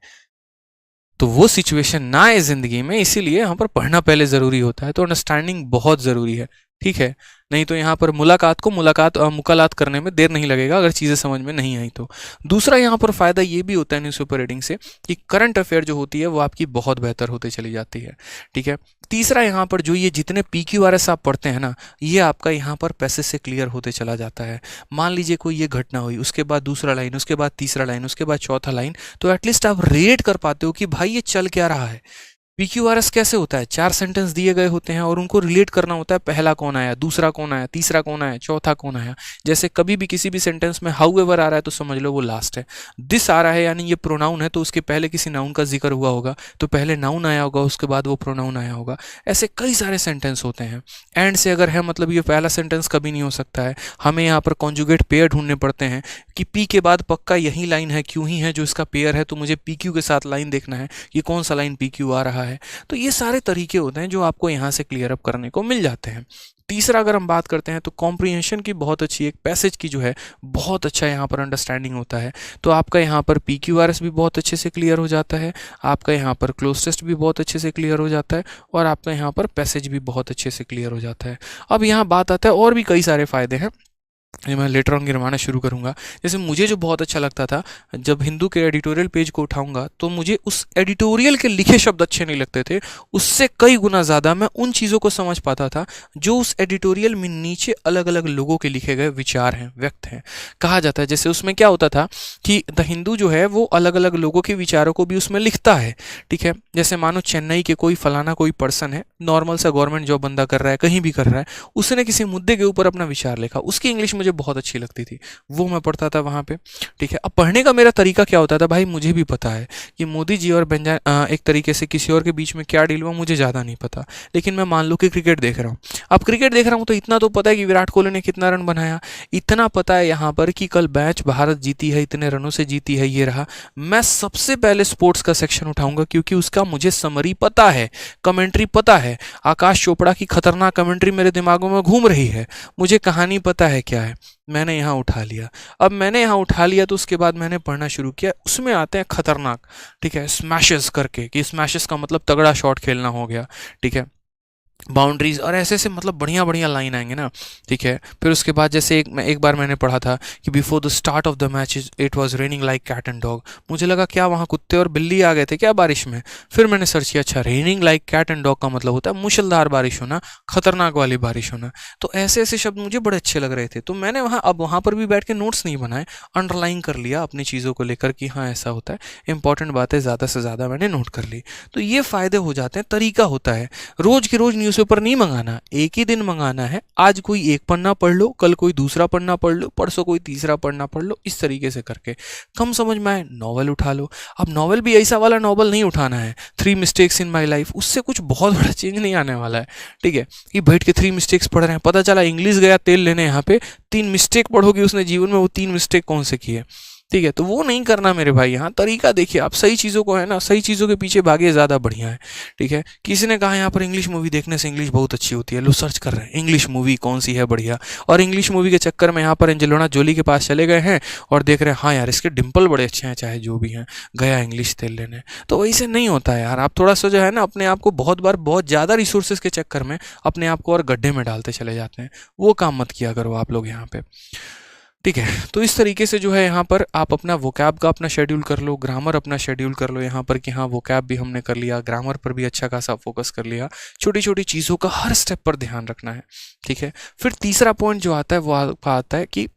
तो वो सिचुएशन ना आए ज़िंदगी में, इसीलिए यहाँ पर पढ़ना पहले ज़रूरी होता है, तो अंडरस्टैंडिंग बहुत ज़रूरी है, ठीक है। नहीं तो यहाँ पर मुलाकात करने में देर नहीं लगेगा अगर चीज़ें समझ में नहीं आई तो। दूसरा यहाँ पर फ़ायदा ये भी होता है न्यूज़पेपर रीडिंग से कि करंट अफेयर जो होती है वो आपकी बहुत बेहतर होती चली जाती है, ठीक है। तीसरा यहाँ पर जो ये जितने PQRS आप पढ़ते हैं ना, ये आपका यहाँ पर पैसेज से क्लियर होते चला जाता है। मान लीजिए कोई ये घटना हुई, उसके बाद दूसरा लाइन, उसके बाद तीसरा लाइन, उसके बाद चौथा लाइन, तो एटलीस्ट आप रेट कर पाते हो कि भाई ये चल क्या रहा है। PQRS कैसे होता है, 4 सेंटेंस दिए गए होते हैं और उनको रिलेट करना होता है, पहला कौन आया, दूसरा कौन आया, तीसरा कौन आया, चौथा कौन आया। जैसे कभी भी किसी भी सेंटेंस में हाउएवर आ रहा है तो समझ लो वो लास्ट है। दिस आ रहा है यानी ये प्रोनाउन है तो उसके पहले किसी नाउन का जिक्र हुआ होगा, तो पहले नाउन आया होगा उसके बाद वो प्रोनाउन आया होगा। ऐसे कई सारे सेंटेंस होते हैं। एंड से अगर है मतलब ये पहला सेंटेंस कभी नहीं हो सकता है, हमें यहाँ पर कॉन्जुगेट पेयर ढूंढने पड़ते हैं कि पी के बाद पक्का यही लाइन है, क्यों ही है जो इसका पेयर है, तो मुझे PQ के साथ लाइन देखना है कि कौन सा लाइन PQ आ रहा है। तो ये सारे तरीके होते हैं जो आपको यहाँ से क्लियर अप करने को मिल जाते हैं। तीसरा अगर हम बात करते हैं तो कॉम्प्रिहेंशन की बहुत अच्छी, एक पैसेज की जो है बहुत अच्छा यहाँ पर अंडरस्टैंडिंग होता है, तो आपका यहाँ पर PQRS भी बहुत अच्छे से क्लियर हो जाता है, आपका यहाँ पर क्लोज टेस्ट भी बहुत अच्छे से क्लियर हो जाता है, और आपका यहाँ पर पैसेज भी बहुत अच्छे से क्लियर हो जाता है। अब यहाँ बात आता है और भी कई सारे फायदे हैं, ये मैं लेटर ऑन गिनवाना शुरू करूंगा। जैसे मुझे जो बहुत अच्छा लगता था, जब हिंदू के एडिटोरियल पेज को उठाऊंगा तो मुझे उस एडिटोरियल के लिखे शब्द अच्छे नहीं लगते थे, उससे कई गुना ज़्यादा मैं उन चीज़ों को समझ पाता था जो उस एडिटोरियल में नीचे अलग अलग लोगों के लिखे गए विचार हैं, व्यक्त हैं। कहा जाता है जैसे उसमें क्या होता था कि द हिंदू जो है वो अलग अलग लोगों के विचारों को भी उसमें लिखता है, ठीक है। जैसे मानो चेन्नई के कोई फलाना कोई पर्सन है, नॉर्मल सा गवर्नमेंट जॉब बंदा कर रहा है, कहीं भी कर रहा है, उसने किसी मुद्दे के ऊपर अपना विचार लिखा, उसकी इंग्लिश मुझे बहुत अच्छी लगती थी, वो मैं पढ़ता था वहाँ पे, ठीक है। अब पढ़ने का मेरा तरीका क्या होता था, भाई मुझे भी पता है कि मोदी जी और एक तरीके से किसी और के बीच में क्या डील हुआ मुझे ज़्यादा नहीं पता, लेकिन मैं मान लो कि क्रिकेट देख रहा हूँ। अब क्रिकेट देख रहा हूँ तो इतना तो पता है कि विराट कोहली ने कितना रन बनाया, इतना पता है यहाँ पर कि कल मैच भारत जीती है, इतने रनों से जीती है, ये रहा। मैं सबसे पहले स्पोर्ट्स का सेक्शन उठाऊंगा क्योंकि उसका मुझे समरी पता है, कमेंट्री पता है। आकाश चोपड़ा की खतरनाक कमेंट्री मेरे दिमागों में घूम रही है, मुझे कहानी पता है क्या है, मैंने यहाँ उठा लिया। अब मैंने यहाँ उठा लिया तो उसके बाद मैंने पढ़ना शुरू किया, उसमें आते हैं खतरनाक, ठीक है, स्मैशेस करके, कि स्मैशेस का मतलब तगड़ा शॉट खेलना हो गया, ठीक है, बाउंड्रीज और ऐसे ऐसे मतलब बढ़िया बढ़िया लाइन आएंगे ना, ठीक है। फिर उसके बाद जैसे एक बार मैंने पढ़ा था कि before the start of the match it was raining like cat and dog, मुझे लगा क्या वहाँ कुत्ते और बिल्ली आ गए थे क्या बारिश में, फिर मैंने सर्च किया, अच्छा raining like cat and dog का मतलब होता है मूसलाधार बारिश होना, खतरनाक वाली बारिश होना। तो ऐसे ऐसे शब्द मुझे बड़े अच्छे लग रहे थे, तो मैंने वहाँ पर भी बैठ के नोट्स नहीं बनाए, अंडरलाइन कर लिया अपनी चीज़ों को लेकर कि हाँ ऐसा होता है, इंपॉर्टेंट बातें ज़्यादा से ज़्यादा मैंने नोट कर ली। तो ये फ़ायदे हो जाते हैं, तरीका होता है। रोज़ की रोज़ न्यूज़पेपर नहीं मंगाना, एक ही दिन मंगाना है, आज कोई एक पन्ना पढ़ लो, कल कोई दूसरा पन्ना पढ़ लो, परसों कोई तीसरा पन्ना पढ़ लो, इस तरीके से करके कम समझ में आए नॉवल उठा लो। अब नॉवल भी ऐसा वाला नॉवल नहीं उठाना है 3 मिस्टेक्स इन माई लाइफ, उससे कुछ बहुत बड़ा चेंज नहीं आने वाला है, ठीक है, कि बैठ के 3 मिस्टेक्स पढ़ रहे हैं, पता चला इंग्लिश गया तेल लेने, यहाँ पे 3 मिस्टेक पढ़ोगे उसने जीवन में, वो 3 मिस्टेक कौन से किए, ठीक है। तो वो नहीं करना मेरे भाई, यहाँ तरीका देखिए आप, सही चीज़ों को है ना, सही चीज़ों के पीछे भागे ज़्यादा बढ़िया है, ठीक है। किसी ने कहा यहाँ पर इंग्लिश मूवी देखने से इंग्लिश बहुत अच्छी होती है, लो सर्च कर रहे हैं इंग्लिश मूवी कौन सी है बढ़िया, और इंग्लिश मूवी के चक्कर में यहाँ पर एंजेलिना जोली के पास चले गए हैं और देख रहे हैं हाँ यार इसके डिम्पल बड़े अच्छे हैं, चाहे जो भी हैं, गया इंग्लिश तेल लेने। तो वैसे नहीं होता है यार, आप थोड़ा सा जो है ना अपने आप को बहुत बार बहुत ज़्यादा रिसोर्सेज के चक्कर में अपने आप को और गड्ढे में डालते चले जाते हैं, वो काम मत किया करो आप लोग यहाँ पे, ठीक है। तो इस तरीके से जो है यहाँ पर आप अपना वोकैब का अपना शेड्यूल कर लो, ग्रामर अपना शेड्यूल कर लो यहाँ पर कि हाँ वोकैब भी हमने कर लिया, ग्रामर पर भी अच्छा खासा फोकस कर लिया, छोटी छोटी चीज़ों का हर स्टेप पर ध्यान रखना है, ठीक है। फिर तीसरा पॉइंट जो आता है वो आता है कि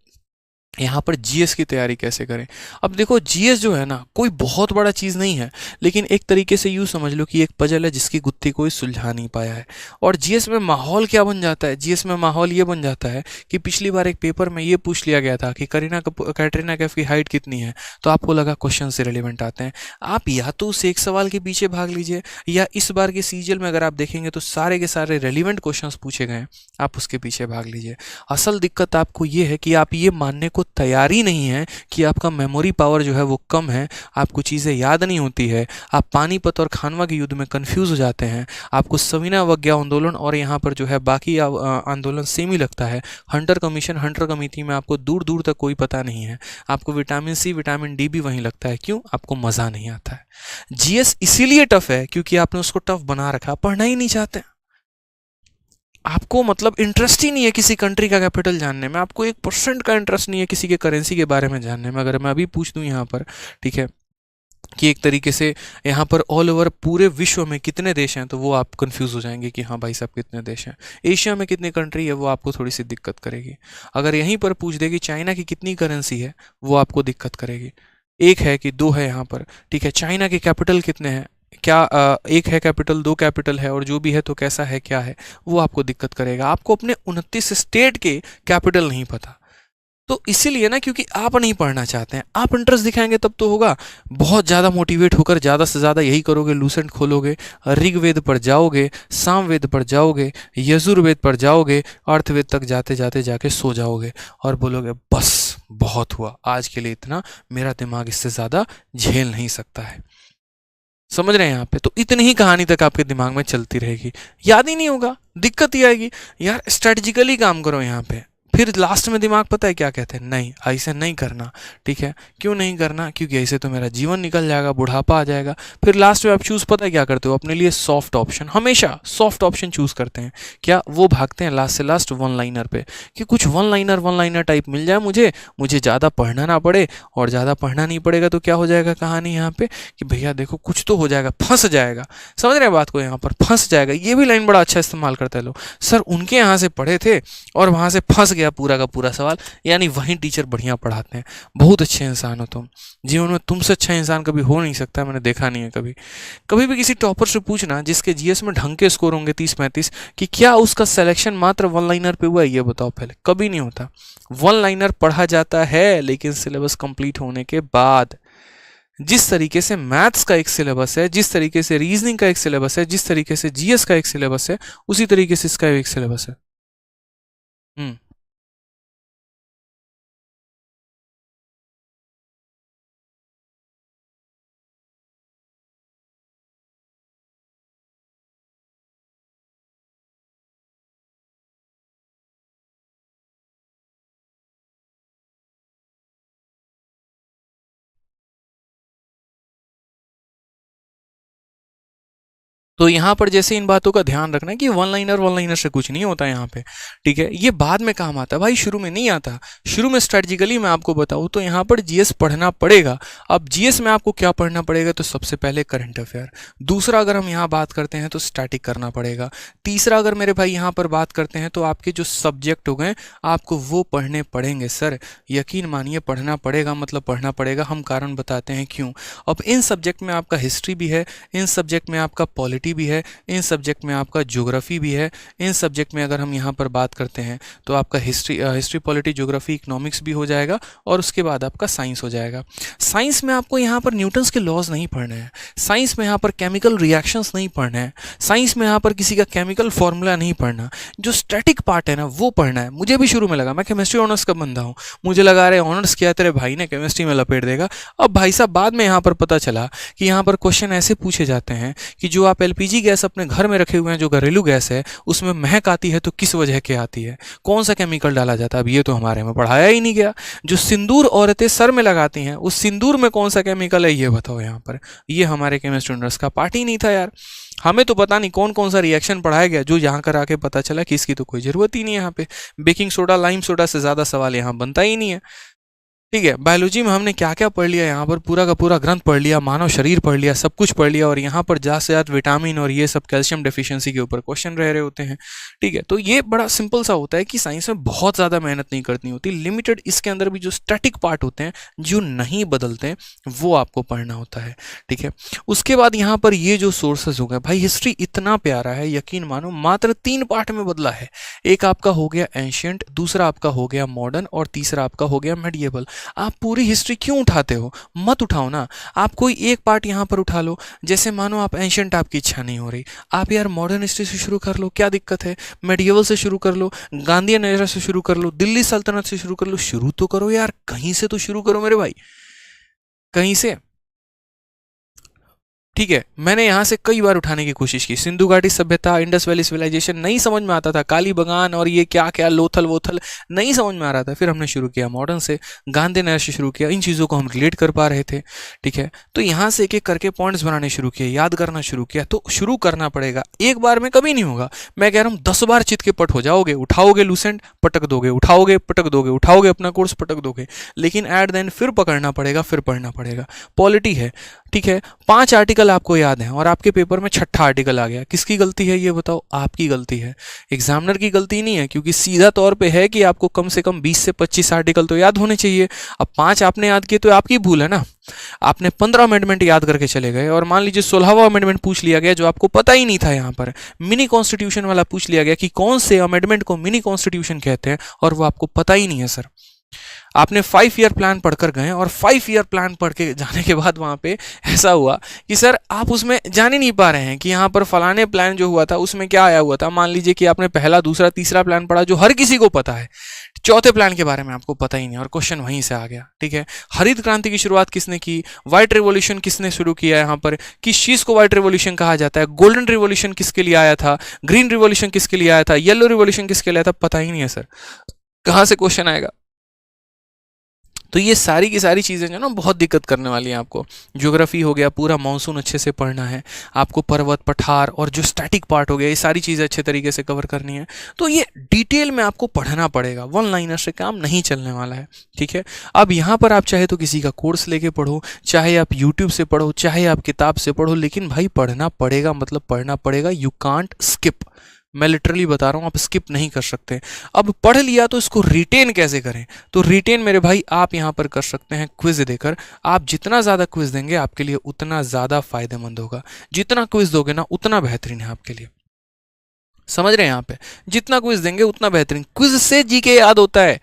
यहाँ पर जीएस की तैयारी कैसे करें। अब देखो जीएस जो है ना कोई बहुत बड़ा चीज़ नहीं है, लेकिन एक तरीके से यूँ समझ लो कि एक पजल है जिसकी गुत्थी कोई सुलझा नहीं पाया है। और जीएस में माहौल क्या बन जाता है, जीएस में माहौल ये बन जाता है कि पिछली बार एक पेपर में ये पूछ लिया गया था कि कैटरीना कैफ की हाइट कितनी है, तो आपको लगा क्वेश्चन से रिलेवेंट आते हैं, आप या तो उस एक सवाल के पीछे भाग लीजिए, या इस बार के सीजीएल में अगर आप देखेंगे तो सारे के सारे रेलिवेंट क्वेश्चन पूछे गए हैं, आप उसके पीछे भाग लीजिए। असल दिक्कत आपको ये है कि आप ये मानने को तैयारी नहीं है, कि आपका मेमोरी पावर जो है वो कम है, आपको चीज़ें याद नहीं होती है, आप पानीपत और खानवा के युद्ध में कंफ्यूज हो जाते हैं, आपको सविनय अवज्ञा आंदोलन और यहाँ पर जो है बाकी आंदोलन सेम ही लगता है, हंटर कमीशन हंटर कमेटी में आपको दूर दूर तक कोई पता नहीं है, आपको विटामिन सी विटामिन डी भी वहीं लगता है, क्यों? आपको मज़ा नहीं आता है। जीएस इसीलिए टफ है क्योंकि आपने उसको टफ बना रखा, पढ़ना ही नहीं चाहते, आपको मतलब इंटरेस्ट ही नहीं है किसी कंट्री का कैपिटल जानने में, आपको 1% का इंटरेस्ट नहीं है किसी के करेंसी के बारे में जानने में। अगर मैं अभी पूछ दूं यहाँ पर, ठीक है, कि एक तरीके से यहाँ पर ऑल ओवर पूरे विश्व में कितने देश हैं, तो वो आप कंफ्यूज हो जाएंगे कि हाँ भाई साहब कितने देश हैं। एशिया में कितनी कंट्री है, वो आपको थोड़ी सी दिक्कत करेगी। अगर यहीं पर पूछ दे कि चाइना की कितनी करेंसी है, वो आपको दिक्कत करेगी। एक है कि दो है यहाँ पर, ठीक है, चाइना के कैपिटल कितने हैं, क्या एक है कैपिटल, दो कैपिटल है, और जो भी है तो कैसा है, क्या है, वो आपको दिक्कत करेगा। आपको अपने 29 स्टेट के कैपिटल नहीं पता, तो इसीलिए ना, क्योंकि आप नहीं पढ़ना चाहते हैं, आप इंटरेस्ट दिखाएंगे तब तो होगा। बहुत ज़्यादा मोटिवेट होकर ज़्यादा से ज़्यादा यही करोगे, लूसेंट खोलोगे, ऋग्वेद पर जाओगे, सामवेद पर जाओगे, यजुर्वेद पर जाओगे, अर्थवेद तक जाते जाते जाके सो जाओगे और बोलोगे बस बहुत हुआ, आज के लिए इतना, मेरा दिमाग इससे ज़्यादा झेल नहीं सकता है। समझ रहे हैं यहाँ पे? तो इतनी ही कहानी तक आपके दिमाग में चलती रहेगी, याद ही नहीं होगा, दिक्कत ही आएगी। यार स्ट्रेटजिकली काम करो यहाँ पे, फिर लास्ट में दिमाग पता है क्या कहते हैं, नहीं ऐसे नहीं करना, ठीक है, क्यों नहीं करना, क्योंकि ऐसे तो मेरा जीवन निकल जाएगा, बुढ़ापा आ जाएगा। फिर लास्ट में आप चूज पता है क्या करते हो, अपने लिए सॉफ्ट ऑप्शन, हमेशा सॉफ्ट ऑप्शन चूज करते हैं। क्या? वो भागते हैं लास्ट से लास्ट वन लाइनर पे, कि कुछ वन लाइनर टाइप मिल जाए मुझे ज़्यादा पढ़ना ना पड़े, और ज़्यादा पढ़ना नहीं पड़ेगा तो क्या हो जाएगा कहानी यहाँ पे, कि भैया देखो कुछ तो हो जाएगा, फंस जाएगा। समझ रहे हैं बात को? यहाँ पर फंस जाएगा, ये भी लाइन बड़ा अच्छा इस्तेमाल करते हैं लोग। सर उनके यहाँ से पढ़े थे और वहाँ से फंस गया पूरा का पूरा सवाल, यानी वहीं टीचर बढ़िया पढ़ाते हैं। बहुत अच्छे इंसान हो तुम, जीवन में तुमसे अच्छा इंसान कभी हो नहीं सकता, मैंने देखा नहीं है कभी। कभी भी किसी टॉपर से पूछना जिसके जीएस में ढंग के स्कोर होंगे 30-35, कि क्या उसका सिलेक्शन मात्र वन लाइनर पे हुआ है, ये बताओ पहले। कभी नहीं होता। वन लाइनर पढ़ा जाता है लेकिन सिलेबस कंप्लीट होने के बाद। जिस तरीके से मैथ्स का एक सिलेबस है, जिस तरीके से रीजनिंग का एक सिलेबस है, जिस तरीके से जीएस का एक सिलेबस है, उसी तरीके से इसका एक सिलेबस है। हम्म तो यहाँ पर जैसे इन बातों का ध्यान रखना है कि वन लाइनर से कुछ नहीं होता यहाँ पे, ठीक है। ये बाद में काम आता है भाई, शुरू में नहीं आता। शुरू में स्ट्रेटजिकली मैं आपको बताऊँ तो यहाँ पर जीएस पढ़ना पड़ेगा। अब जीएस में आपको क्या पढ़ना पड़ेगा, तो सबसे पहले करंट अफेयर। दूसरा अगर हम यहाँ बात करते हैं तो स्टैटिक करना पड़ेगा। तीसरा अगर मेरे भाई यहाँ पर बात करते हैं तो आपके जो सब्जेक्ट हो गए आपको वो पढ़ने पड़ेंगे। सर यकीन मानिए पढ़ना पड़ेगा, मतलब पढ़ना पड़ेगा। हम कारण बताते हैं क्यों। अब इन सब्जेक्ट में आपका हिस्ट्री भी है, इन सब्जेक्ट में आपका पॉलिटी भी है, इन सब्जेक्ट में आपका ज्योग्राफी भी है, इन सब्जेक्ट में अगर हम यहाँ पर बात करते हैं तो आपका हिस्ट्री पॉलिटी ज्योग्राफी इकोनॉमिक्स भी हो जाएगा, और उसके बाद आपका साइंस हो जाएगा। साइंस में आपको यहाँ पर न्यूटन्स के लॉज नहीं पढ़ने हैं, साइंस में यहाँ पर केमिकल रिएक्शंस नहीं पढ़ने हैं, साइंस में यहाँ पर किसी का केमिकल फॉर्मूला नहीं पढ़ना। जो स्टैटिक पार्ट है ना वो पढ़ना है। मुझे भी शुरू में लगा, मैं केमिस्ट्री ऑनर्स का बंदा हूँ, मुझे लगा रहे ऑनर्स किया तेरे भाई ने केमिस्ट्री में लपेट देगा। अब भाई साहब बाद में यहाँ पर पता चला कि यहाँ पर क्वेश्चन ऐसे पूछे जाते हैं कि जो आप एलपीजी गैस अपने घर में रखे हुए हैं, जो घरेलू गैस है, उसमें महक आती है तो किस वजह के आती है, कौन सा केमिकल डाला जाता है। अब ये तो हमारे में पढ़ाया ही नहीं गया। जो सिंदूर औरतें सर में लगाती हैं, उस सिंदूर में कौन सा केमिकल है ये बताओ यहाँ पर। ये हमारे केमिस्ट्री ऑनर्स का पार्ट ही नहीं था यार। हमें तो पता नहीं कौन कौन सा रिएक्शन पढ़ाया गया, जो यहाँ कर आके पता चला कि इसकी तो कोई ज़रूरत ही नहीं है। यहाँ पे बेकिंग सोडा लाइम सोडा से ज़्यादा सवाल यहाँ बनता ही नहीं है। ठीक है, बायोलॉजी में हमने क्या क्या पढ़ लिया, यहाँ पर पूरा का पूरा ग्रंथ पढ़ लिया, मानव शरीर पढ़ लिया, सब कुछ पढ़ लिया, और यहाँ पर ज़्यादा से ज़्यादा विटामिन और ये सब कैल्शियम डेफिशिएंसी के ऊपर क्वेश्चन रह रहे होते हैं। ठीक है, तो ये बड़ा सिंपल सा होता है कि साइंस में बहुत ज़्यादा मेहनत नहीं करनी होती, लिमिटेड इसके अंदर भी जो स्टैटिक पार्ट होते हैं जो नहीं बदलते वो आपको पढ़ना होता है। ठीक है, उसके बाद यहाँ पर ये जो सोर्सेज हो गए भाई, हिस्ट्री इतना प्यारा है, यकीन मानो मात्र 3 पार्ट में बदला है। एक आपका हो गया एंशियंट, दूसरा आपका हो गया मॉडर्न, और तीसरा आपका हो गया मेडिएवल। आप पूरी हिस्ट्री क्यों उठाते हो? मत उठाओ ना। आप कोई एक पार्ट यहाँ पर उठा लो। जैसे मानो आप एंशियंट, आपकी इच्छा नहीं हो रही, आप यार मॉडर्न हिस्ट्री से शुरू कर लो, क्या दिक्कत है? मेडिएवल से शुरू कर लो, गांधीयन एरा से शुरू कर लो, दिल्ली सल्तनत से शुरू कर लो। शुरू तो करो यार, कहीं से तो शुरू करो मेरे भाई, कहीं से। ठीक है, मैंने यहाँ से कई बार उठाने की कोशिश की, सिंधु घाटी सभ्यता, इंडस वैली सिविलाइजेशन, नहीं समझ में आता था, काली बगान और ये क्या क्या लोथल वोथल नहीं समझ में आ रहा था। फिर हमने शुरू किया मॉडर्न से, गांधी नगर से शुरू किया, इन चीज़ों को हम रिलेट कर पा रहे थे। ठीक है, तो यहाँ से एक एक करके पॉइंट्स बनाने शुरू किए, याद करना शुरू किया। तो शुरू करना पड़ेगा, एक बार में कभी नहीं होगा। मैं कह रहा हूँ 10 बार चित के पट हो जाओगे, उठाओगे लूसेंट पटक दोगे, उठाओगे पटक दोगे, उठाओगे अपना कोर्स पटक दोगे, लेकिन एट द एंड फिर पकड़ना पड़ेगा, फिर पढ़ना पड़ेगा। पॉलिटी है, ठीक है, 5 आर्टिकल आपको याद हैं और आपके पेपर में 6ठा आर्टिकल आ गया, किसकी गलती है ये बताओ? आपकी गलती है, एग्जामिनर की गलती नहीं है, क्योंकि सीधा तौर पे है कि आपको कम से कम 20 से 25 आर्टिकल तो याद होने चाहिए। अब 5 आपने याद किए तो आपकी भूल है ना। आपने 15 अमेंडमेंट याद करके चले गए और मान लीजिए 16वां अमेंडमेंट पूछ लिया गया जो आपको पता ही नहीं था। यहाँ पर मिनी कॉन्स्टिट्यूशन वाला पूछ लिया गया कि कौन से अमेंडमेंट को मिनी कॉन्स्टिट्यूशन कहते हैं, और वो आपको पता ही नहीं है सर। आपने 5 ईयर प्लान पढ़कर गए और 5 ईयर प्लान पढ़ के जाने के बाद वहां पे ऐसा हुआ कि सर आप उसमें जान ही नहीं पा रहे हैं कि यहाँ पर फलाने प्लान जो हुआ था उसमें क्या आया हुआ था। मान लीजिए कि आपने पहला, दूसरा, तीसरा प्लान पढ़ा जो हर किसी को पता है, चौथे प्लान के बारे में आपको पता ही नहीं और क्वेश्चन वहीं से आ गया। ठीक है, हरित क्रांति की शुरुआत किसने की, व्हाइट रिवॉल्यूशन किसने शुरू किया, यहाँ पर किस चीज को व्हाइट रिवॉल्यूशन कहा जाता है, गोल्डन रिवॉल्यूशन किसके लिए आया था, ग्रीन रिवॉल्यूशन किसके लिए आया था, येलो रिवॉल्यूशन किसके लिए आया था, पता ही नहीं है सर। कहाँ से क्वेश्चन आएगा? तो ये सारी की सारी चीज़ें जो ना बहुत दिक्कत करने वाली हैं आपको। ज्योग्राफी हो गया, पूरा मानसून अच्छे से पढ़ना है आपको, पर्वत पठार और जो स्टैटिक पार्ट हो गया, ये सारी चीज़ें अच्छे तरीके से कवर करनी है। तो ये डिटेल में आपको पढ़ना पड़ेगा, वन लाइनर से काम नहीं चलने वाला है। ठीक है, अब यहाँ पर आप चाहे तो किसी का कोर्स लेके पढ़ो, चाहे आप यूट्यूब से पढ़ो, चाहे आप किताब से पढ़ो, लेकिन भाई पढ़ना पड़ेगा, मतलब पढ़ना पड़ेगा। यू कांट स्किप, मैं लिटरली बता रहा हूँ, आप स्किप नहीं कर सकते। अब पढ़ लिया तो इसको रिटेन कैसे करें? तो रिटेन मेरे भाई आप यहाँ पर कर सकते हैं क्विज देकर। आप जितना ज़्यादा क्विज देंगे आपके लिए उतना ज़्यादा फायदेमंद होगा। जितना क्विज दोगे ना उतना बेहतरीन है आपके लिए। समझ रहे हैं? यहाँ पे जितना क्विज देंगे उतना बेहतरीन। क्विज से जीके याद होता है,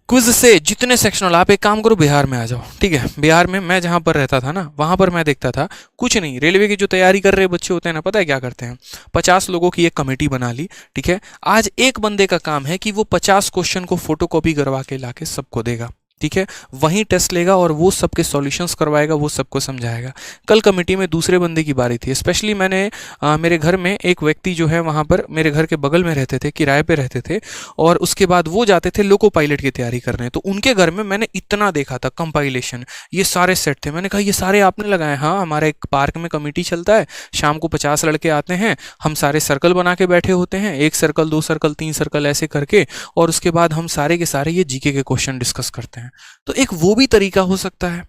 क्विज से जितने सेक्शनल। आप एक काम करो, बिहार में आ जाओ। ठीक है, बिहार में मैं जहाँ पर रहता था ना, वहाँ पर मैं देखता था कुछ नहीं, रेलवे की जो तैयारी कर रहे बच्चे होते हैं ना, पता है क्या करते हैं? 50 लोगों की एक कमेटी बना ली। ठीक है, आज एक बंदे का काम है कि वो 50 क्वेश्चन को फोटोकॉपी करवा के लाके सबको देगा। ठीक है, वहीं टेस्ट लेगा और वो सबके सॉल्यूशंस करवाएगा, वो सबको समझाएगा। कल कमेटी में दूसरे बंदे की बारी थी। स्पेशली मैंने मेरे घर में एक व्यक्ति जो है वहाँ पर मेरे घर के बगल में रहते थे, किराए पे रहते थे, और उसके बाद वो जाते थे लोको पायलट की तैयारी करने। तो उनके घर में मैंने इतना देखा था कंपाइलेशन, ये सारे सेट थे। मैंने कहा ये सारे आपने लगाए? हाँ, हमारा एक पार्क में कमेटी चलता है, शाम को 50 लड़के आते हैं, हम सारे सर्कल बना के बैठे होते हैं, 1 सर्कल 2 सर्कल 3 सर्कल ऐसे करके, और उसके बाद हम सारे के सारे ये जीके के क्वेश्चन डिस्कस करते हैं। तो एक वो भी तरीका हो सकता है।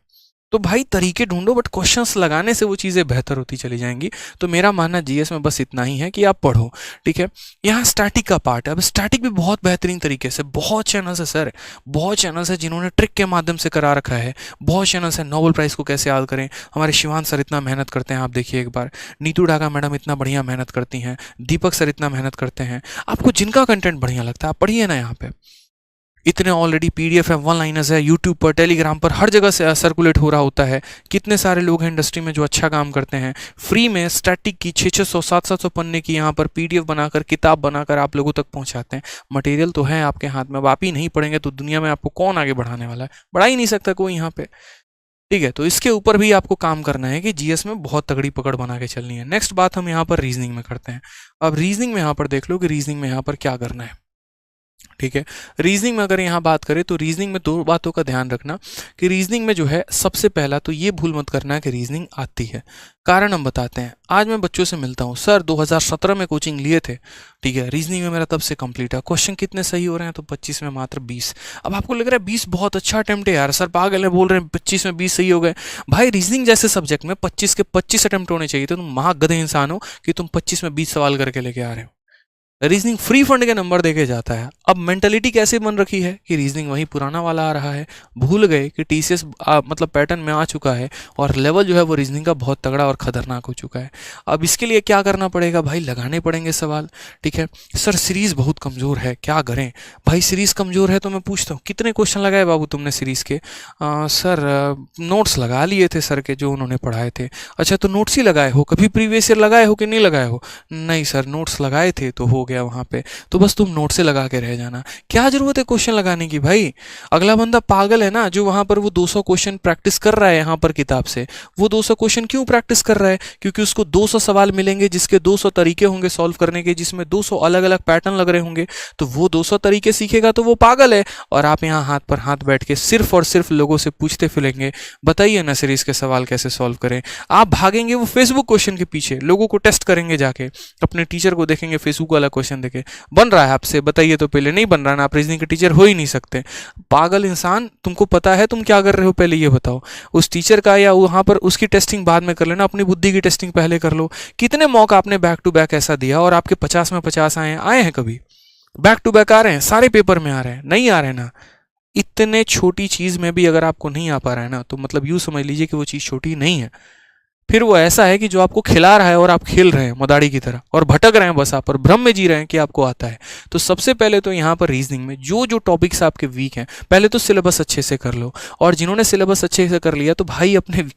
तो भाई तरीके ढूंढो, बट क्वेश्चंस लगाने से वो चीज़ें बेहतर होती चली जाएंगी। तो मेरा मानना जीएस में बस इतना ही है कि आप पढ़ो। ठीक है, यहाँ स्टैटिक का पार्ट है। अब स्टैटिक भी बहुत बेहतरीन तरीके से, बहुत चैनल्स है सर, बहुत चैनल्स है जिन्होंने ट्रिक के माध्यम से करा रखा है। बहुत चैनल्स है, नोबेल प्राइज़ को कैसे याद करें, हमारे शिवान सर इतना मेहनत करते हैं, आप देखिए एक बार। नीतू डागा मैडम इतना बढ़िया मेहनत करती हैं, दीपक सर इतना मेहनत करते हैं। आपको जिनका कंटेंट बढ़िया लगता है आप पढ़िए ना। यहाँ पे इतने ऑलरेडी पीडीएफ है, वन लाइनर्स है, यूट्यूब पर, टेलीग्राम पर, हर जगह से सर्कुलेट हो रहा होता है। कितने सारे लोग हैं इंडस्ट्री में जो अच्छा काम करते हैं। फ्री में स्टैटिक की 600 700 पन्ने की यहाँ पर पीडीएफ बनाकर, किताब बनाकर आप लोगों तक पहुँचाते हैं। मटेरियल तो है आपके हाथ में, अब आप ही नहीं पढ़ेंगे तो दुनिया में आपको कौन आगे बढ़ाने वाला है? बढ़ा ही नहीं सकता कोई यहाँ पे। ठीक है, तो इसके ऊपर भी आपको काम करना है कि जीएस में बहुत तगड़ी पकड़ बना के चलनी है। नेक्स्ट बात हम यहाँ पर रीजनिंग में करते हैं। अब रीजनिंग में यहाँ पर देख लो कि रीजनिंग में यहाँ पर क्या करना है। ठीक है, रीजनिंग में अगर यहाँ बात करें तो रीजनिंग में 2 बातों का ध्यान रखना कि रीजनिंग में जो है सबसे पहला तो ये भूल मत करना है कि रीजनिंग आती है। कारण हम बताते हैं। आज मैं बच्चों से मिलता हूँ, सर 2017 में कोचिंग लिए थे, ठीक है, रीजनिंग में मेरा तब से कंप्लीट है, क्वेश्चन कितने सही हो रहे हैं? तो 25 में मात्र 20। अब आपको लग रहा है 20 बहुत अच्छा अटेम्प्ट है यार, सर पागल है बोल रहे हैं 25 में 20 सही हो गए। भाई रीजनिंग जैसे सब्जेक्ट में 25 के 25 अटेम्प्ट होने चाहिए, तो तुम महागधे इंसान हो कि तुम 25 में 20 सवाल करके लेके आ रहे हो। रीजनिंग फ्री फंड के नंबर देके जाता है। अब मेंटलिटी कैसे बन रखी है कि रीजनिंग वही पुराना वाला आ रहा है, भूल गए कि टीसीएस मतलब पैटर्न में आ चुका है और लेवल जो है वो रीजनिंग का बहुत तगड़ा और खतरनाक हो चुका है। अब इसके लिए क्या करना पड़ेगा भाई, लगाने पड़ेंगे सवाल। ठीक है सर सीरीज बहुत कमजोर है, क्या करें भाई? सीरीज कमजोर है तो मैं पूछता हूँ कितने क्वेश्चन लगाए बाबू तुमने सीरीज के? सर नोट्स लगा लिए थे सर के जो उन्होंने पढ़ाए थे। अच्छा तो नोट्स ही लगाए हो, कभी प्रीवियस ईयर लगाए हो कि नहीं लगाए हो? नहीं सर नोट्स लगाए थे तो हो गया वहाँ पे, तो बस तुम नोट से लगा के रह जाना। क्या जरूरत है क्वेश्चन लगाने की भाई? अगला बंदा पागल है ना जो वहाँ पर वो 200 क्वेश्चन प्रैक्टिस कर रहा है यहाँ पर किताब से। वो 200 क्वेश्चन क्यों प्रैक्टिस कर रहा है? क्योंकि उसको 200 सवाल मिलेंगे जिसके 200 तरीके होंगे सॉल्व करने के, जिसमें 200 अलग अलग पैटर्न लग रहे होंगे। तो वो 200 तरीके सीखेगा तो वो पागल है। और आप यहाँ हाथ पर हाथ बैठ के सिर्फ और सिर्फ लोगों से पूछते फिरेंगे बताइए ना सीरीज के सवाल कैसे सॉल्व करें। आप भागेंगे वो फेसबुक क्वेश्चन के पीछे, लोगों को टेस्ट करेंगे जाके, अपने टीचर को देखेंगे फेसबुक वाला क्वेश्चन देखे बन रहा है आपसे बताइए तो पहले, नहीं बन रहा ना, आप रीजनिंग के टीचर हो ही नहीं सकते। पागल इंसान, तुमको पता है तुम क्या कर रहे हो पहले ये बताओ। उस टीचर का या वहां पर उसकी टेस्टिंग बाद में कर लेना, अपनी बुद्धि की टेस्टिंग पहले कर लो। कितने मॉक आपने बैक टू बैक ऐसा दिया और आपके 50 में 50 आए हैं कभी? बैक टू बैक आ रहे हैं, सारे पेपर में आ रहे हैं, नहीं आ रहे ना? इतने छोटी चीज में भी अगर आपको नहीं आ पा रहा है ना तो मतलब यूं समझ लीजिए कि वो चीज छोटी नहीं है। फिर वो ऐसा है कि जो आपको खिला रहा है और आप खेल रहे हैं मदारी की तरह और भटक रहे हैं, बस आप पर भ्रम में जी रहे हैं कि आपको आता है। तो सबसे पहले तो यहाँ पर रीजनिंग में जो जो टॉपिक्स आपके वीक हैं पहले तो सिलेबस अच्छे से कर लो। और जिन्होंने सिलेबस अच्छे से कर लिया तो भाई अपने